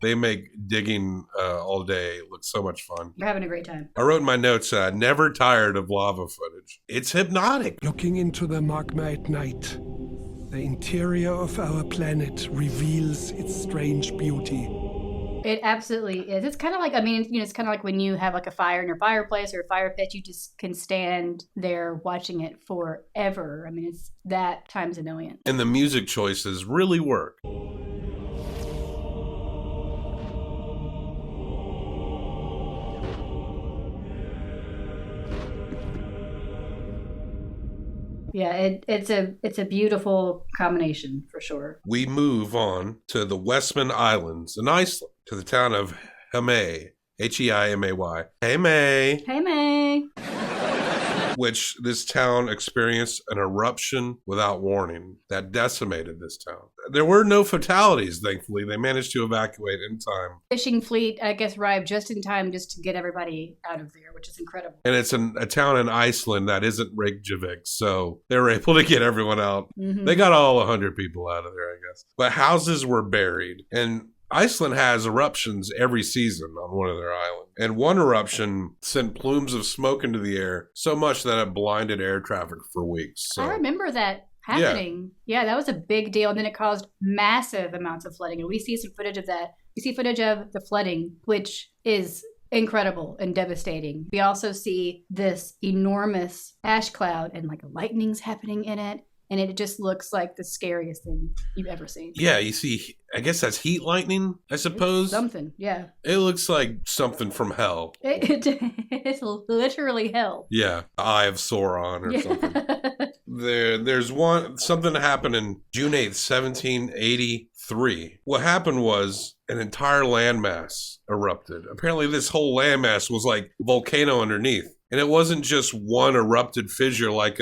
Speaker 1: They make digging all day look so much fun.
Speaker 3: You're having a great time.
Speaker 1: I wrote in my notes, never tired of lava footage. It's hypnotic.
Speaker 5: Looking into the magma at night, the interior of our planet reveals its strange beauty.
Speaker 3: It absolutely is. It's kind of like, it's kind of like when you have like a fire in your fireplace or a fire pit, you just can stand there watching it forever. I mean, it's that times a million.
Speaker 1: And the music choices really work.
Speaker 3: Yeah, it's a beautiful combination for sure.
Speaker 1: We move on to the Westman Islands in Iceland, to the town of Heimaey, Heimaey. Heimaey.
Speaker 3: Heimaey.
Speaker 1: Which this town experienced an eruption without warning that decimated this town. There were no fatalities, thankfully. They managed to evacuate in time.
Speaker 3: Fishing fleet, I guess, arrived just in time just to get everybody out of there, which is incredible.
Speaker 1: And it's a town in Iceland that isn't Reykjavik, so they were able to get everyone out. Mm-hmm. They got all 100 people out of there, I guess. But houses were buried, and Iceland has eruptions every season on one of their islands. And one eruption sent plumes of smoke into the air so much that it blinded air traffic for weeks. So.
Speaker 3: I remember that happening. Yeah, that was a big deal. And then it caused massive amounts of flooding. And we see some footage of that. We see footage of the flooding, which is incredible and devastating. We also see this enormous ash cloud and like lightning's happening in it. And it just looks like the scariest thing you've ever seen.
Speaker 1: Yeah, you see, I guess that's heat lightning, I suppose.
Speaker 3: It's something, yeah.
Speaker 1: It looks like something from hell.
Speaker 3: It's literally hell.
Speaker 1: Yeah, the Eye of Sauron or something. There's something that happened in June 8th, 1783. What happened was an entire landmass erupted. Apparently this whole landmass was like a volcano underneath. And it wasn't just one erupted fissure like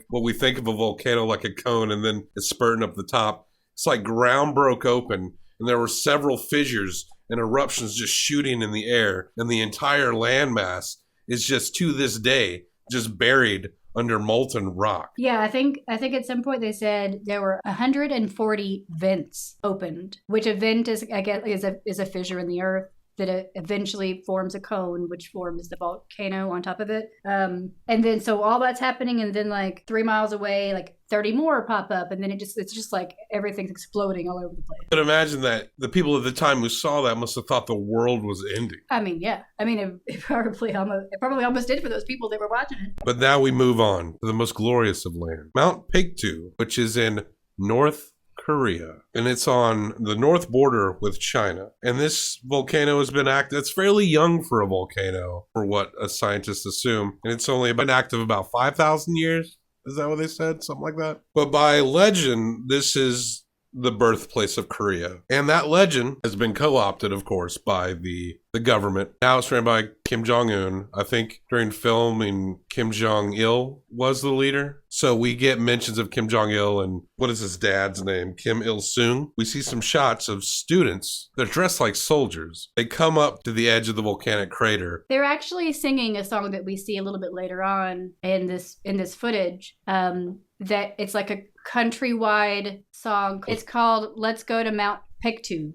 Speaker 1: what we think of a volcano, like a cone, and then it's spurting up the top. It's like ground broke open, and there were several fissures and eruptions just shooting in the air, and the entire landmass is just to this day just buried under molten rock.
Speaker 3: Yeah, I think at some point they said there were 140 vents opened, which a vent is, I guess, is a fissure in the earth. that eventually forms a cone, which forms the volcano on top of it. And then so all that's happening, and then like 3 miles away, like 30 more pop up, and then it's just like everything's exploding all over the place.
Speaker 1: But imagine that the people at the time who saw that must have thought the world was ending.
Speaker 3: I mean, yeah. I mean, it probably almost did for those people that were watching it.
Speaker 1: But now we move on to the most glorious of land, Mount Pictou, which is in North Korea, and it's on the north border with China. And this volcano has been active. It's fairly young for a volcano, for what scientists assume, and it's only been active about 5,000 years. Is that what they said? Something like that. But by legend, this is the birthplace of Korea. And that legend has been co-opted, of course, by the government. Now it's ran by Kim Jong-un. I think during filming, Kim Jong-il was the leader. So we get mentions of Kim Jong-il and what is his dad's name? Kim Il-sung. We see some shots of students. They're dressed like soldiers. They come up to the edge of the volcanic crater.
Speaker 3: They're actually singing a song that we see a little bit later on in this footage. That it's like a countrywide song. It's called "Let's Go to Mount Pictou."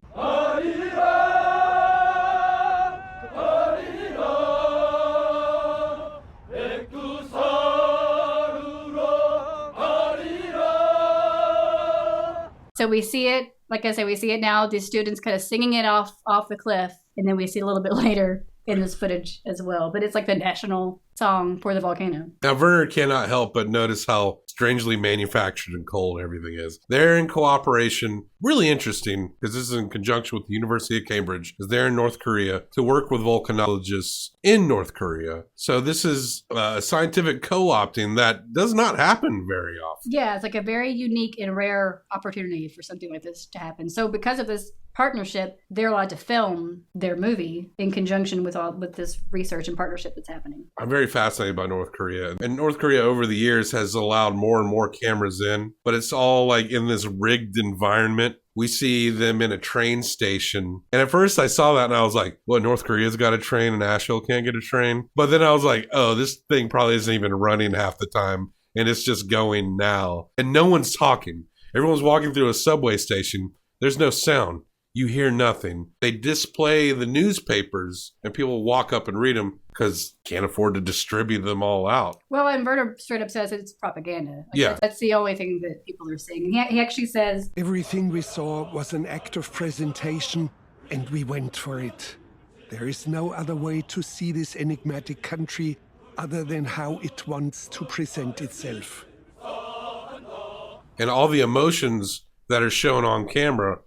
Speaker 3: So we see it, like I said, we see it now, the students kind of singing it off the cliff, and then we see a little bit later in this footage as well. But it's like the national song for the volcano.
Speaker 1: Now, Werner cannot help but notice how strangely manufactured and cold everything is. They're in cooperation, really interesting, because this is in conjunction with the University of Cambridge, because they're in North Korea to work with volcanologists in North Korea. So this is a scientific co-opting that does not happen very often.
Speaker 3: Yeah, it's like a very unique and rare opportunity for something like this to happen. So because of this partnership, they're allowed to film their movie in conjunction with this research and partnership that's happening.
Speaker 1: I'm very fascinated by North Korea. And North Korea over the years has allowed more and more cameras in, but it's all like in this rigged environment. We see them in a train station. And at first I saw that and I was like, what, North Korea's got a train and Asheville can't get a train? But then I was like, oh, this thing probably isn't even running half the time. And it's just going now. And no one's talking. Everyone's walking through a subway station. There's no sound. You hear nothing. They display the newspapers and people walk up and read them because can't afford to distribute them all out.
Speaker 3: Well, and Werner straight up says it's propaganda. Like,
Speaker 1: yeah.
Speaker 3: That's the only thing that people are saying. He actually says,
Speaker 5: everything we saw was an act of presentation, and we went for it. There is no other way to see this enigmatic country other than how it wants to present itself.
Speaker 1: And all the emotions that are shown on camera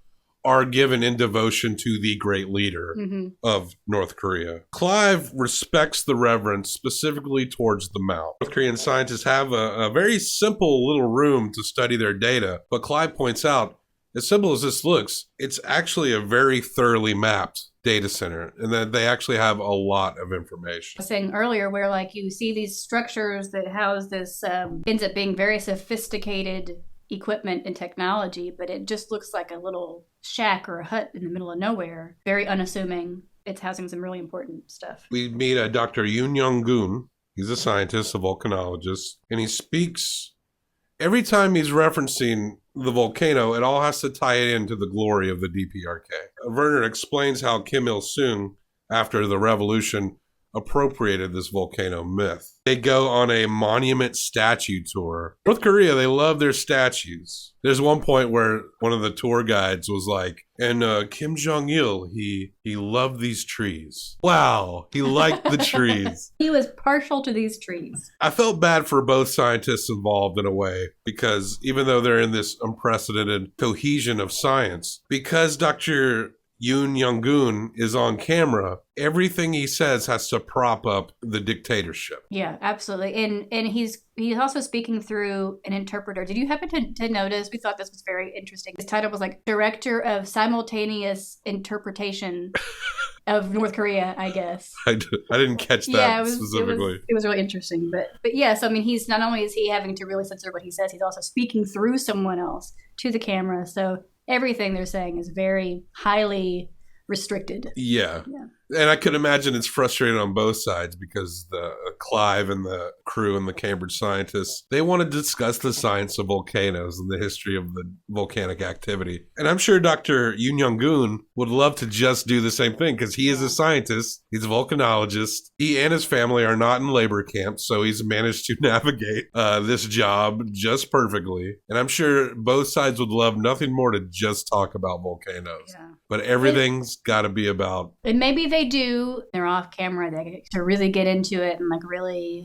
Speaker 1: are given in devotion to the great leader of North Korea. Clive respects the reverence specifically towards the mount. North Korean scientists have a very simple little room to study their data, but Clive points out, as simple as this looks, it's actually a very thoroughly mapped data center, and that they actually have a lot of information.
Speaker 3: I was saying earlier, where like you see these structures that house this, ends up being very sophisticated equipment and technology, but it just looks like a little shack or a hut in the middle of nowhere. Very unassuming. It's housing some really important stuff.
Speaker 1: We meet Dr. Yoon Young-gun. He's a scientist, a volcanologist, and he speaks, every time he's referencing the volcano, it all has to tie it into the glory of the DPRK. Werner explains how Kim Il-sung, after the revolution, appropriated this volcano myth. They go on a monument statue tour. North Korea, they love their statues. There's one point where one of the tour guides was like, and Kim Jong-il, he loved these trees. Wow, he liked the trees.
Speaker 3: He was partial to these trees.
Speaker 1: I felt bad for both scientists involved in a way, because even though they're in this unprecedented cohesion of science, because Dr. Yoon Young-gun is on camera, everything he says has to prop up the dictatorship.
Speaker 3: Yeah, absolutely. And he's also speaking through an interpreter. Did you happen to notice? We thought this was very interesting. His title was like Director of Simultaneous Interpretation of North Korea, I guess.
Speaker 1: I didn't catch that specifically.
Speaker 3: It was really interesting. But yes, I mean, he's not only is he having to really censor what he says, he's also speaking through someone else to the camera. So everything they're saying is very highly restricted.
Speaker 1: Yeah. And I could imagine it's frustrating on both sides because the Clive and the crew and the Cambridge scientists, they want to discuss the science of volcanoes and the history of the volcanic activity. And I'm sure Dr. Yoon Young-goon would love to just do the same thing because he is a scientist. He's a volcanologist. He and his family are not in labor camps, so he's managed to navigate this job just perfectly. And I'm sure both sides would love nothing more to just talk about volcanoes.
Speaker 3: Yeah.
Speaker 1: But everything's got to be about...
Speaker 3: And maybe they do. They're off camera. They get to really get into it and like really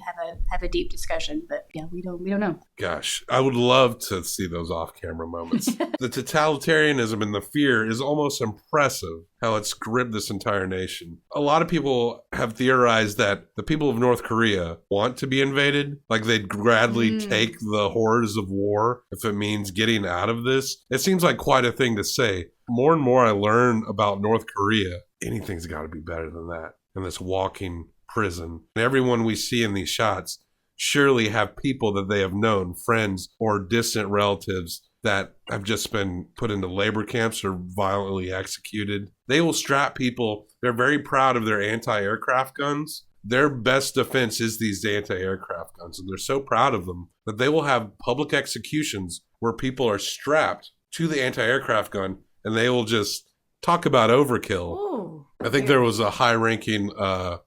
Speaker 3: have a deep discussion. But yeah, we don't know.
Speaker 1: Gosh, I would love to see those off-camera moments. The totalitarianism and the fear is almost impressive how it's gripped this entire nation. A lot of people have theorized that the people of North Korea want to be invaded. Like they'd gladly take the horrors of war if it means getting out of this. It seems like quite a thing to say. More and more I learn about North Korea, anything's got to be better than that. And this walking prison. And everyone we see in these shots surely have people that they have known, friends or distant relatives that have just been put into labor camps or violently executed. They will strap people. They're very proud of their anti-aircraft guns. Their best defense is these anti-aircraft guns, and they're so proud of them that they will have public executions where people are strapped to the anti-aircraft gun, and they will just talk about overkill.
Speaker 3: Ooh.
Speaker 1: I think there was a high-ranking a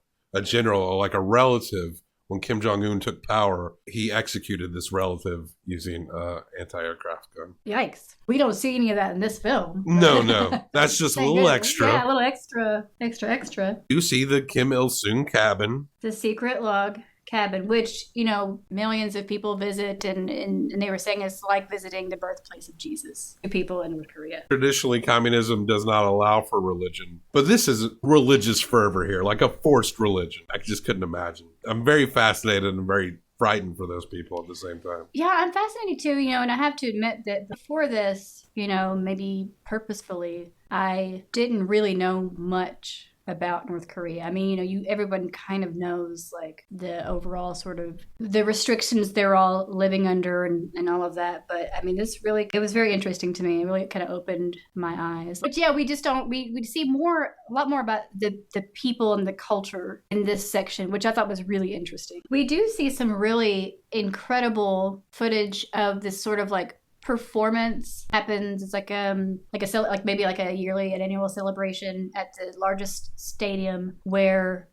Speaker 1: general, like a relative, when Kim Jong-un took power, he executed this relative using anti-aircraft gun.
Speaker 3: Yikes. We don't see any of that in this film.
Speaker 1: No. That's just a little extra.
Speaker 3: Yeah, a little extra.
Speaker 1: You see the Kim Il-sung cabin.
Speaker 3: The secret log cabin, which, millions of people visit, and they were saying it's like visiting the birthplace of Jesus to people in North Korea.
Speaker 1: Traditionally, communism does not allow for religion, but this is religious fervor here, like a forced religion. I just couldn't imagine. I'm very fascinated and very frightened for those people at the same time.
Speaker 3: Yeah, I'm fascinated too, and I have to admit that before this, maybe purposefully, I didn't really know much about North Korea. I mean, everyone kind of knows like the overall sort of the restrictions they're all living under and all of that. But I mean, it was very interesting to me. It really kind of opened my eyes. But yeah, we see a lot more about the people and the culture in this section, which I thought was really interesting. We do see some really incredible footage of this sort of like performance happens. It's like maybe like an annual celebration at the largest stadium where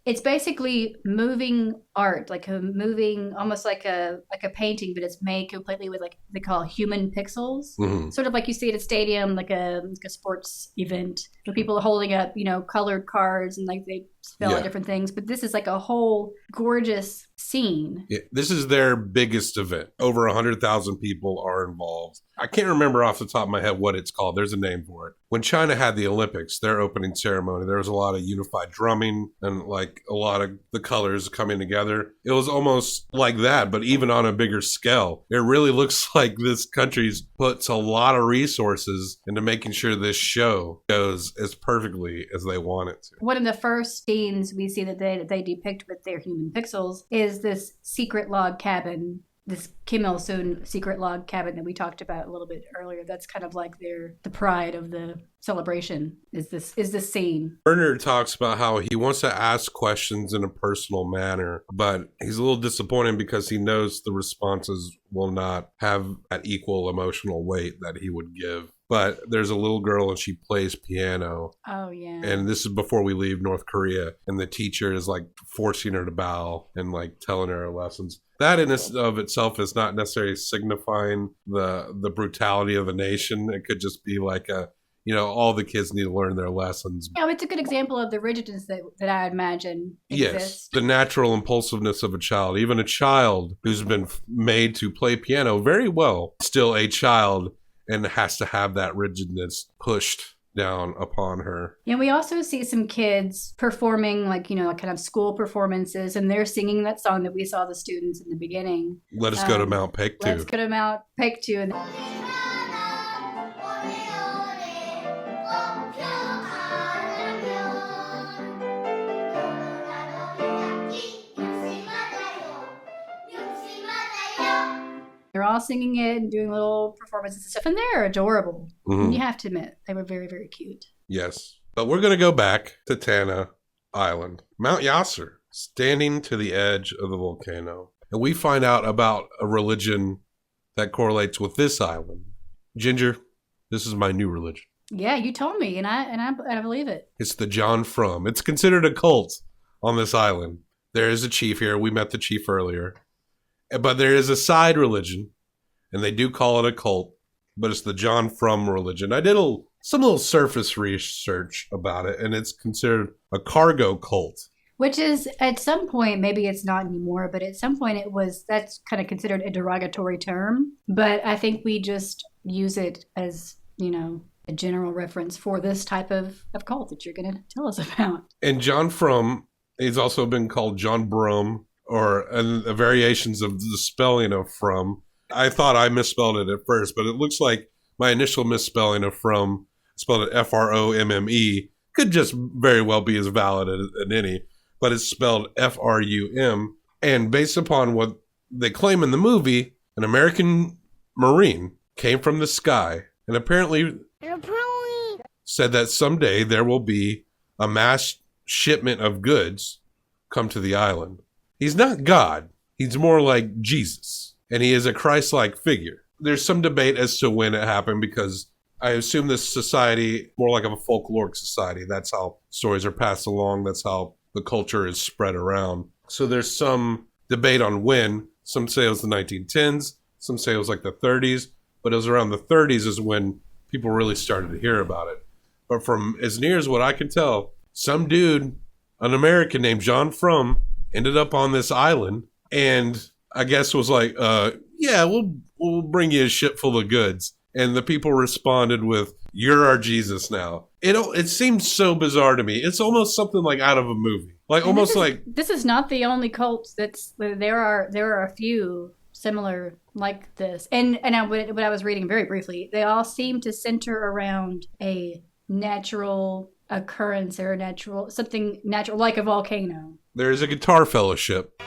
Speaker 3: it's basically moving art, like almost like a painting, but it's made completely with like they call human pixels, sort of like you see at a stadium, like a sports event where people are holding up, colored cards and like they spell out different things. But this is like a whole gorgeous scene.
Speaker 1: Yeah, this is their biggest event. Over 100,000 people are involved. I can't remember off the top of my head what it's called. There's a name for it. When China had the Olympics, their opening ceremony, there was a lot of unified drumming and like a lot of the colors coming together. It was almost like that, but even on a bigger scale. It really looks like this country's puts a lot of resources into making sure this show goes as perfectly as they want it to.
Speaker 3: One of the first scenes we see that they depict with their human pixels is this secret log cabin, this Kim Il-sung secret log cabin that we talked about a little bit earlier. That's kind of like the pride of the celebration is this scene.
Speaker 1: Bernard talks about how he wants to ask questions in a personal manner, but he's a little disappointed because he knows the responses will not have that equal emotional weight that he would give. But there's a little girl and she plays piano.
Speaker 3: Oh, yeah.
Speaker 1: And this is before we leave North Korea. And the teacher is like forcing her to bow and like telling her lessons. That in of itself is not necessarily signifying the brutality of the nation. It could just be like all the kids need to learn their lessons.
Speaker 3: Yeah, it's a good example of the rigidness that I imagine exists.
Speaker 1: Yes, the natural impulsiveness of a child. Even a child who's been made to play piano very well, still a child, and has to have that rigidness pushed down upon her.
Speaker 3: And we also see some kids performing like kind of school performances, and they're singing that song that we saw the students in the beginning.
Speaker 1: Let us go to Mount Paektu.
Speaker 3: Let's go to Mount Paektu. They're all singing it and doing little performances and stuff, and they're adorable. Mm-hmm. You have to admit, they were very, very cute.
Speaker 1: Yes. But we're going to go back to Tana Island, Mount Yasser, standing to the edge of the volcano. And we find out about a religion that correlates with this island. Ginger, this is my new religion.
Speaker 3: Yeah, you told me, and I believe it.
Speaker 1: It's the John Frum. It's considered a cult on this island. There is a chief here. We met the chief earlier. But there is a side religion, and they do call it a cult, but it's the John Frum religion. I did some little surface research about it, and it's considered a cargo cult.
Speaker 3: Which is, at some point, maybe it's not anymore, but at some point that's kind of considered a derogatory term. But I think we just use it as, a general reference for this type of cult that you're going to tell us about.
Speaker 1: And John Frum, he's also been called John Brum, or variations of the spelling of Frum. I thought I misspelled it at first, but it looks like my initial misspelling of Frum, spelled it F-R-O-M-M-E, could just very well be as valid as any. But it's spelled F-R-U-M. And based upon what they claim in the movie, an American Marine came from the sky and apparently said that someday there will be a mass shipment of goods come to the island. He's not God. He's more like Jesus. And he is a Christ-like figure. There's some debate as to when it happened because I assume this society, more like of a folkloric society. That's how stories are passed along. That's how the culture is spread around. So there's some debate on when. Some say it was the 1910s. Some say it was like the 30s. But it was around the 30s is when people really started to hear about it. But from as near as what I can tell, some dude, an American named John Frum, ended up on this island and I guess was like, yeah, we'll bring you a ship full of goods. And the people responded with, "You're our Jesus now." It seems so bizarre to me. It's almost something like out of a movie.
Speaker 3: This is not the only cult there are a few similar like this. And what I was reading very briefly, they all seem to center around a natural occurrence or something natural like a volcano.
Speaker 1: There is a guitar fellowship.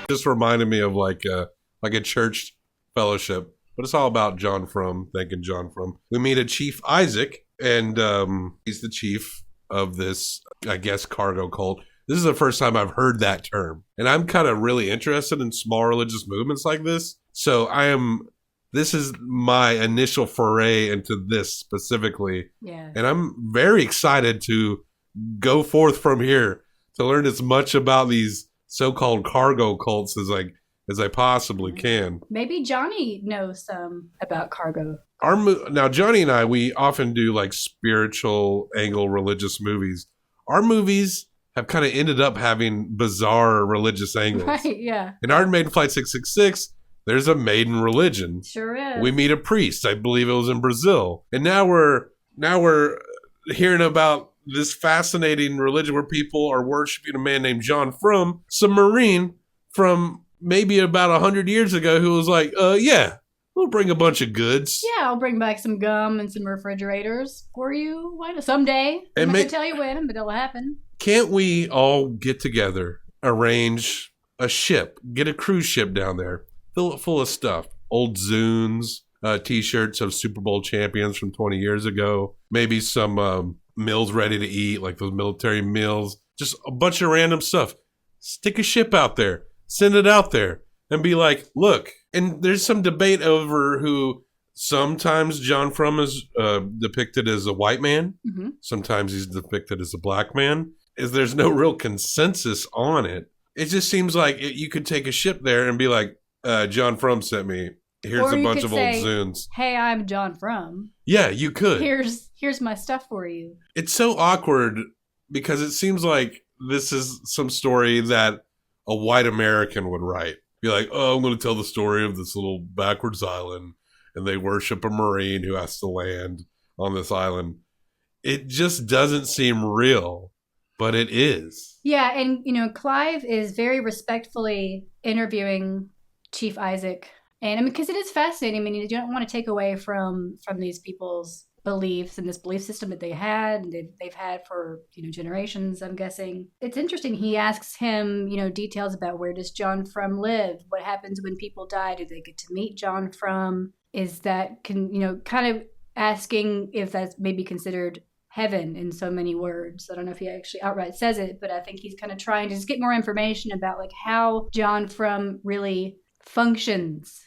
Speaker 1: Just reminded me of like a church fellowship, but it's all about John Frum. Thanking John Frum. We meet a Chief Isaac, and he's the chief of this, I guess, cargo cult. This is the first time I've heard that term, and I'm kind of really interested in small religious movements like this. So this is my initial foray into this specifically, and I'm very excited to go forth from here to learn as much about these so-called cargo cults as I possibly can.
Speaker 3: Maybe Johnny knows some about cargo.
Speaker 1: Now, Johnny and I, we often do like spiritual angle religious movies. Our movies have kind of ended up having bizarre religious angles.
Speaker 3: Right, yeah.
Speaker 1: In Iron Maiden Flight 666, there's a maiden religion.
Speaker 3: Sure is.
Speaker 1: We meet a priest. I believe it was in Brazil. And now we're hearing about this fascinating religion where people are worshiping a man named John Frum, some Marine from maybe about 100 years ago who was like, yeah, we'll bring a bunch of goods.
Speaker 3: Yeah, I'll bring back some gum and some refrigerators for you someday. I'm not going to tell you when, but it'll happen.
Speaker 1: Can't we all get together, arrange a ship, get a cruise ship down there, fill it full of stuff, old Zunes, T-shirts of Super Bowl champions from 20 years ago, maybe some meals ready to eat, like those military meals, just a bunch of random stuff. Stick a ship out there, send it out there, and be like, look. And there's some debate over who sometimes John Frum is depicted as a white man. Mm-hmm. Sometimes he's depicted as a black man. There's no real consensus on it. It just seems like you could take a ship there and be like, John Frum sent me. Here's a bunch of old Zunes.
Speaker 3: Hey, I'm John Frum.
Speaker 1: Yeah, you could.
Speaker 3: Here's my stuff for you.
Speaker 1: It's so awkward because it seems like this is some story that a white American would write. Be like, oh, I'm going to tell the story of this little backwards island, and they worship a Marine who has to land on this island. It just doesn't seem real, but it is.
Speaker 3: Yeah, and Clive is very respectfully interviewing Chief Isaac And I mean, because it is fascinating. I mean, you don't want to take away from these people's beliefs and this belief system that they had and they've had for generations, I'm guessing. It's interesting. He asks him details about, where does John Frum live, what happens when people die, do they get to meet John Frum, is that kind of asking if that's maybe considered heaven in so many words. I don't know if he actually outright says it, but I think he's kind of trying to just get more information about like how John Frum really functions,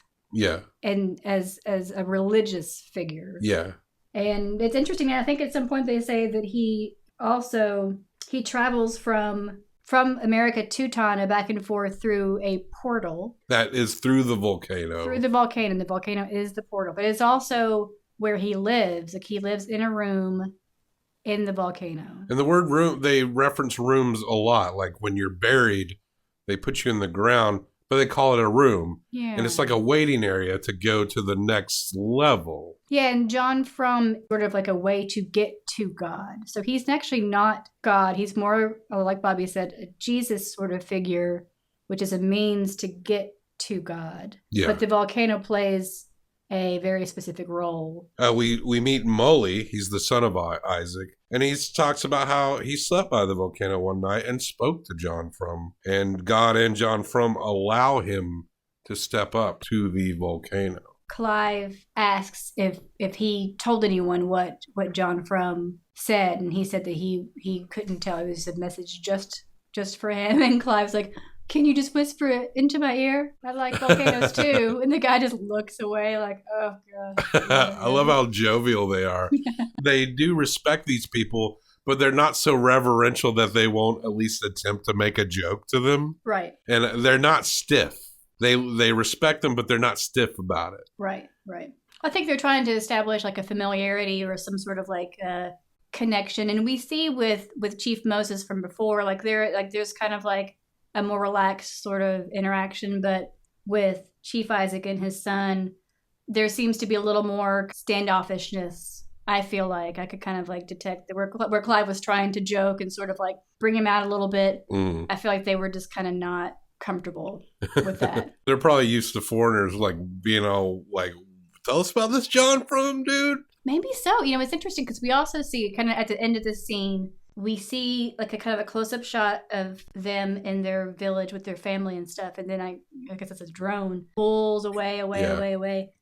Speaker 3: and as a religious figure. And it's interesting. I think at some point they say that he travels from America to Tana back and forth through a portal.
Speaker 1: That is through the volcano.
Speaker 3: Through the volcano. The volcano is the portal. But it's also where he lives. Like, he lives in a room in the volcano.
Speaker 1: And the word room, they reference rooms a lot. Like when you're buried, they put you in the ground, but they call it a room.
Speaker 3: Yeah.
Speaker 1: And it's like a waiting area to go to the next level.
Speaker 3: Yeah, and John Frum sort of like a way to get to God. So he's actually not God. He's more, like Bobby said, a Jesus sort of figure, which is a means to get to God.
Speaker 1: Yeah.
Speaker 3: But the volcano plays a very specific role.
Speaker 1: We meet Molly. He's the son of Isaac. And he talks about how he slept by the volcano one night and spoke to John Frum. And God and John Frum allow him to step up to the volcano.
Speaker 3: Clive asks if he told anyone what John Frum said. And he said that he couldn't tell. It was a message just for him. And Clive's like, can you just whisper it into my ear? I like volcanoes too. And the guy just looks away like, oh, God.
Speaker 1: I love how jovial they are. They do respect these people, but they're not so reverential that they won't at least attempt to make a joke to them.
Speaker 3: Right.
Speaker 1: And they're not stiff. They respect them, but they're not stiff about it.
Speaker 3: Right. I think they're trying to establish like a familiarity or some sort of like connection. And we see with Chief Moses from before, there's kind of like a more relaxed sort of interaction, but with Chief Isaac and his son, there seems to be a little more standoffishness. I feel like I could kind of like detect where Clive was trying to joke and sort of like bring him out a little bit. I feel like they were just kind of not comfortable with that.
Speaker 1: They're probably used to foreigners like being all like, tell us about this John Frum, dude.
Speaker 3: Maybe so. It's interesting because we also see kind of at the end of this scene, we see like a kind of a close-up shot of them in their village with their family and stuff. And then I guess it's a drone pulls away.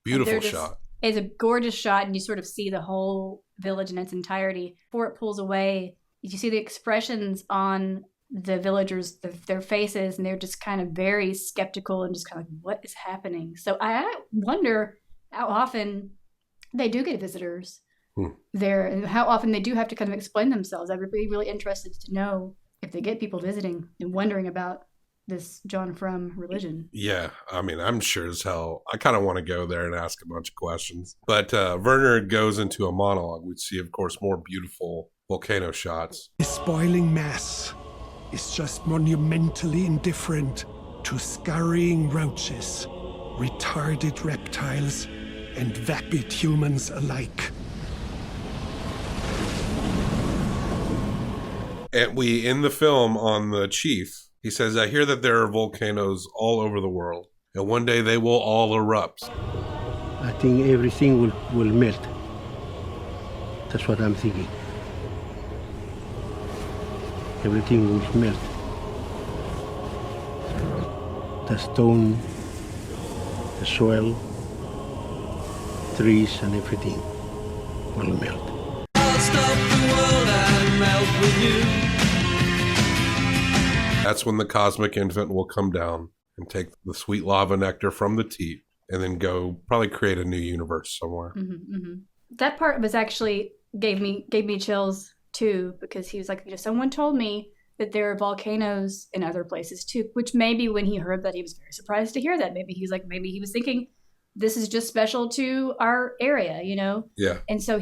Speaker 1: Beautiful shot.
Speaker 3: It's a gorgeous shot, and you sort of see the whole village in its entirety. Before it pulls away, you see the expressions on the villagers, their faces, and they're just kind of very skeptical and just kind of like, what is happening? So I wonder how often they do get visitors there and how often they do have to kind of explain themselves. I would be really interested to know if they get people visiting and wondering about this John Frum religion.
Speaker 1: Yeah, I mean, I'm sure as hell. I kind of want to go there and ask a bunch of questions. But Werner goes into a monologue. We see, of course, more beautiful volcano shots.
Speaker 5: This boiling mass is just monumentally indifferent to scurrying roaches, retarded reptiles, and vapid humans alike.
Speaker 1: And in the film on the chief, he says, I hear that there are volcanoes all over the world, and one day they will all erupt.
Speaker 10: I think everything will melt. That's what I'm thinking. Everything will melt. The stone, the soil, trees, and everything will melt. I'll stop the world and melt with you.
Speaker 1: That's when the cosmic infant will come down and take the sweet lava nectar from the teat and then go probably create a new universe somewhere.
Speaker 3: That part was actually gave me chills too, because he was like, someone told me that there are volcanoes in other places too, which maybe when he heard that, he was very surprised to hear that. Maybe he was thinking this is just special to our area, Yeah. And so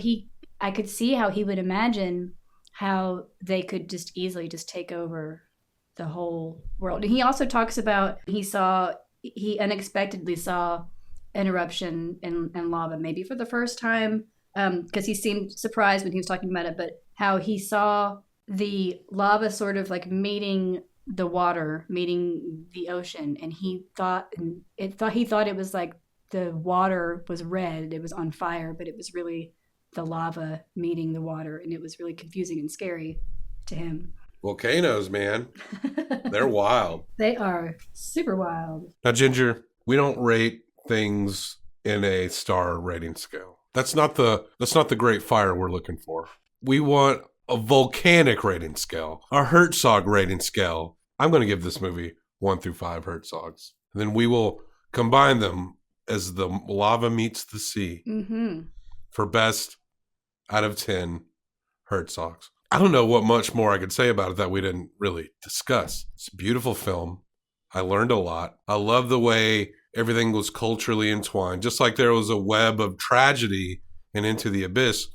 Speaker 3: I could see how he would imagine how they could just easily just take over the whole world. And he also talks about he unexpectedly saw an eruption in lava, maybe for the first time, because he seemed surprised when he was talking about it, but how he saw the lava sort of like meeting the water, meeting the ocean, and he thought it was like the water was red, it was on fire, but it was really the lava meeting the water, and it was really confusing and scary to him.
Speaker 1: Volcanoes, man. They're wild.
Speaker 3: They are super wild.
Speaker 1: Now, Ginger, we don't rate things in a star rating scale. That's not the great fire we're looking for. We want a volcanic rating scale, a Herzog rating scale. I'm going to give this movie 1 through 5 Herzogs. And then we will combine them as the lava meets the sea for best out of 10 Herzogs. I don't know what much more I could say about it that we didn't really discuss. It's a beautiful film. I learned a lot. I love the way everything was culturally entwined. Just like there was a web of tragedy in Into the Abyss,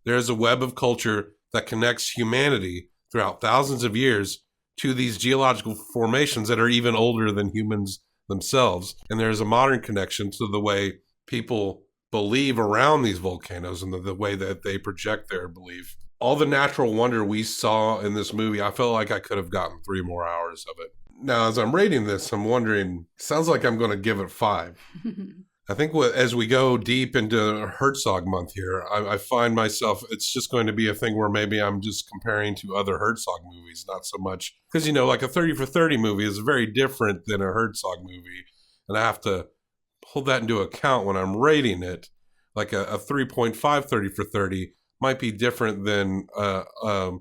Speaker 1: there's a web of culture that connects humanity throughout thousands of years to these geological formations that are even older than humans themselves. And there's a modern connection to the way people believe around these volcanoes and the way that they project their belief. All the natural wonder we saw in this movie, I felt like I could have gotten 3 more hours of it. Now, as I'm rating this, I'm wondering, sounds like I'm going to give it 5. I think as we go deep into Herzog month here, I find myself, it's just going to be a thing where maybe I'm just comparing to other Herzog movies, not so much. Because, you know, like a 30 for 30 movie is very different than a Herzog movie. And I have to hold that into account when I'm rating it. Like a 3.5 30 for 30 might be different than a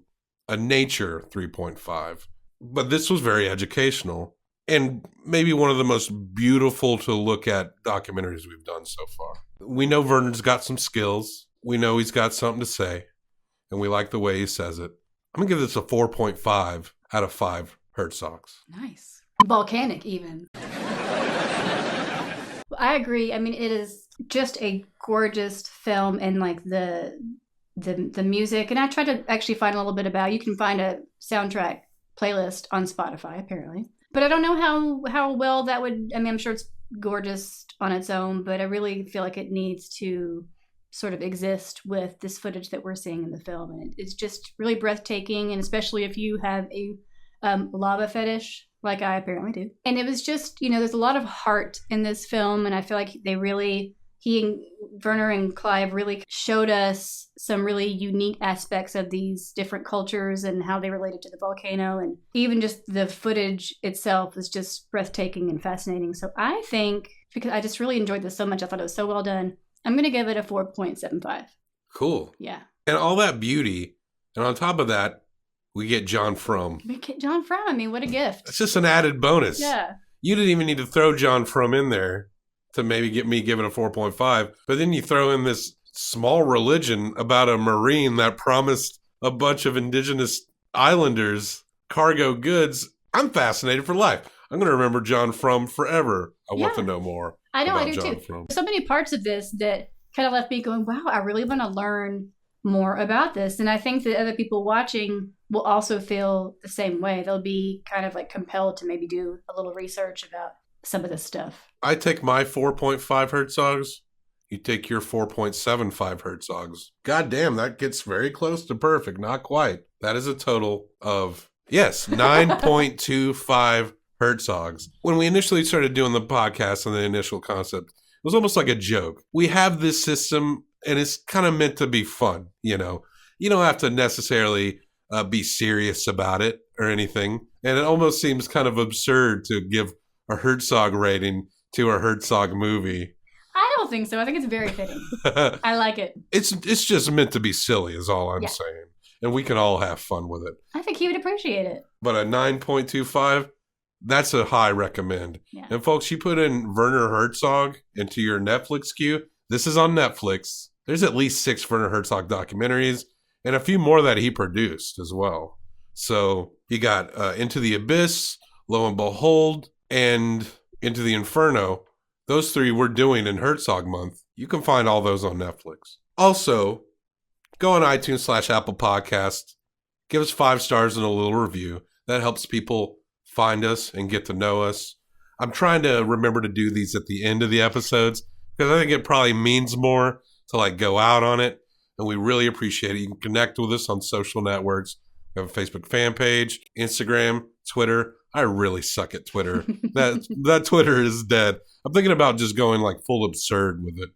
Speaker 1: nature 3.5. But this was very educational and maybe one of the most beautiful to look at documentaries we've done so far. We know Werner's got some skills. We know he's got something to say, and we like the way he says it. I'm going to give this a 4.5 out of 5 Herzogs.
Speaker 3: Nice. Volcanic, even. I agree. I mean, it is just a gorgeous film, and like the music. And I tried to actually find a little bit about. You can find a soundtrack playlist on Spotify, apparently. But I don't know how well that would. I mean, I'm sure it's gorgeous on its own, but I really feel like it needs to sort of exist with this footage that we're seeing in the film, and it's just really breathtaking. And especially if you have a lava fetish, like I apparently do. And it was just, you know, there's a lot of heart in this film, and I feel like he and Werner and Clive really showed us some really unique aspects of these different cultures and how they related to the volcano. And even just the footage itself is just breathtaking and fascinating. So I think, because I just really enjoyed this so much, I thought it was so well done, I'm going to give it a 4.75.
Speaker 1: Cool.
Speaker 3: Yeah.
Speaker 1: And all that beauty. And on top of that, we get John Frum.
Speaker 3: We get John Frum. I mean, what a gift.
Speaker 1: It's just an added bonus.
Speaker 3: Yeah.
Speaker 1: You didn't even need to throw John Frum in there to maybe get me giving a 4.5. But then you throw in this small religion about a Marine that promised a bunch of indigenous islanders cargo goods. I'm fascinated for life. I'm going to remember John Frum forever. I want to know more.
Speaker 3: I know,
Speaker 1: about
Speaker 3: I do
Speaker 1: John
Speaker 3: too.
Speaker 1: Frum.
Speaker 3: So many parts of this that kind of left me going, wow, I really want to learn more about this. And I think that other people watching will also feel the same way. They'll be kind of like compelled to maybe do a little research about some of this stuff.
Speaker 1: I take my 4.5 Herzogs. You take your 4.75 Herzogs. God damn, that gets very close to perfect. Not quite. That is a total of, 9.25 Herzogs. When we initially started doing the podcast and the initial concept, it was almost like a joke. We have this system, and it's kind of meant to be fun, you know. You don't have to necessarily be serious about it or anything. And it almost seems kind of absurd to give a Herzog rating to a Herzog movie.
Speaker 3: I don't think so. I think it's very fitting. I like it.
Speaker 1: It's just meant to be silly is all I'm saying. And we can all have fun with it.
Speaker 3: I think he would appreciate it.
Speaker 1: But a 9.25, that's a high recommend.
Speaker 3: Yeah.
Speaker 1: And folks, you put in Werner Herzog into your Netflix queue. This is on Netflix. There's at least 6 Werner Herzog documentaries and a few more that he produced as well. So you got Into the Abyss, Lo and Behold, and Into the Inferno. Those 3 we're doing in Herzog month. You can find all those on Netflix. Also, go on iTunes/Apple Podcast. Give us 5 stars and a little review. That helps people find us and get to know us. I'm trying to remember to do these at the end of the episodes because I think it probably means more to like go out on it. And we really appreciate it. You can connect with us on social networks. We have a Facebook fan page, Instagram, Twitter. I really suck at Twitter. That Twitter is dead. I'm thinking about just going like full absurd with it,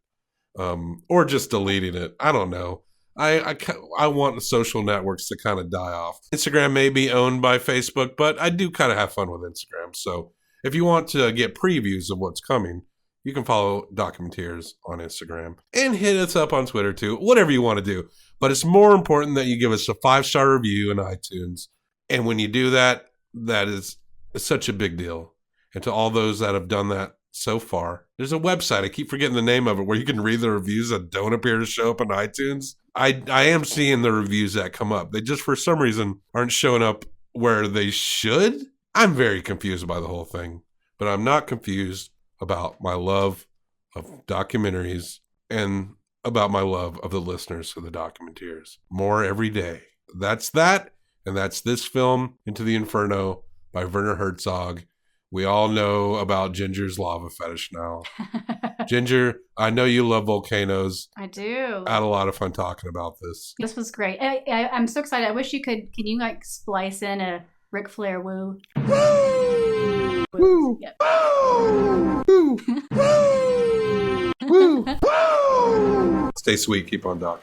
Speaker 1: or just deleting it. I don't know. I want the social networks to kind of die off. Instagram may be owned by Facebook, but I do kind of have fun with Instagram. So if you want to get previews of what's coming, you can follow Documenteers on Instagram and hit us up on Twitter too, whatever you want to do. But it's more important that you give us a 5-star review in iTunes. And when you do that, that is such a big deal. And to all those that have done that so far, there's a website, I keep forgetting the name of it, where you can read the reviews that don't appear to show up on iTunes. I am seeing the reviews that come up. They just, for some reason, aren't showing up where they should. I'm very confused by the whole thing. But I'm not confused about my love of documentaries and about my love of the listeners of the Documenteers. More every day. That's that, and that's this film, Into the Inferno, by Werner Herzog. We all know about Ginger's lava fetish now. Ginger, I know you love volcanoes.
Speaker 3: I do.
Speaker 1: I had a lot of fun talking about this.
Speaker 3: This was great. I'm so excited. I wish you could. Can you like splice in a Ric Flair woo? Woo! Woo! Yep.
Speaker 1: Woo! Woo! Woo! Woo! Stay sweet. Keep on doc.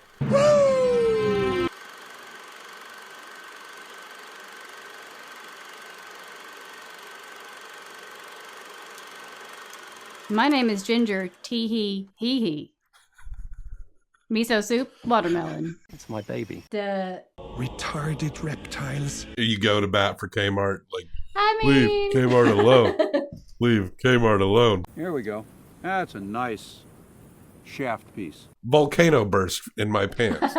Speaker 3: My name is Ginger. Tee hee hee. Miso soup, watermelon.
Speaker 6: It's my baby.
Speaker 3: The
Speaker 5: Retarded reptiles.
Speaker 1: You go to bat for Kmart, like,
Speaker 3: I mean,
Speaker 1: leave Kmart alone. Leave Kmart alone.
Speaker 9: Here we go. That's a nice shaft piece.
Speaker 1: Volcano burst in my pants.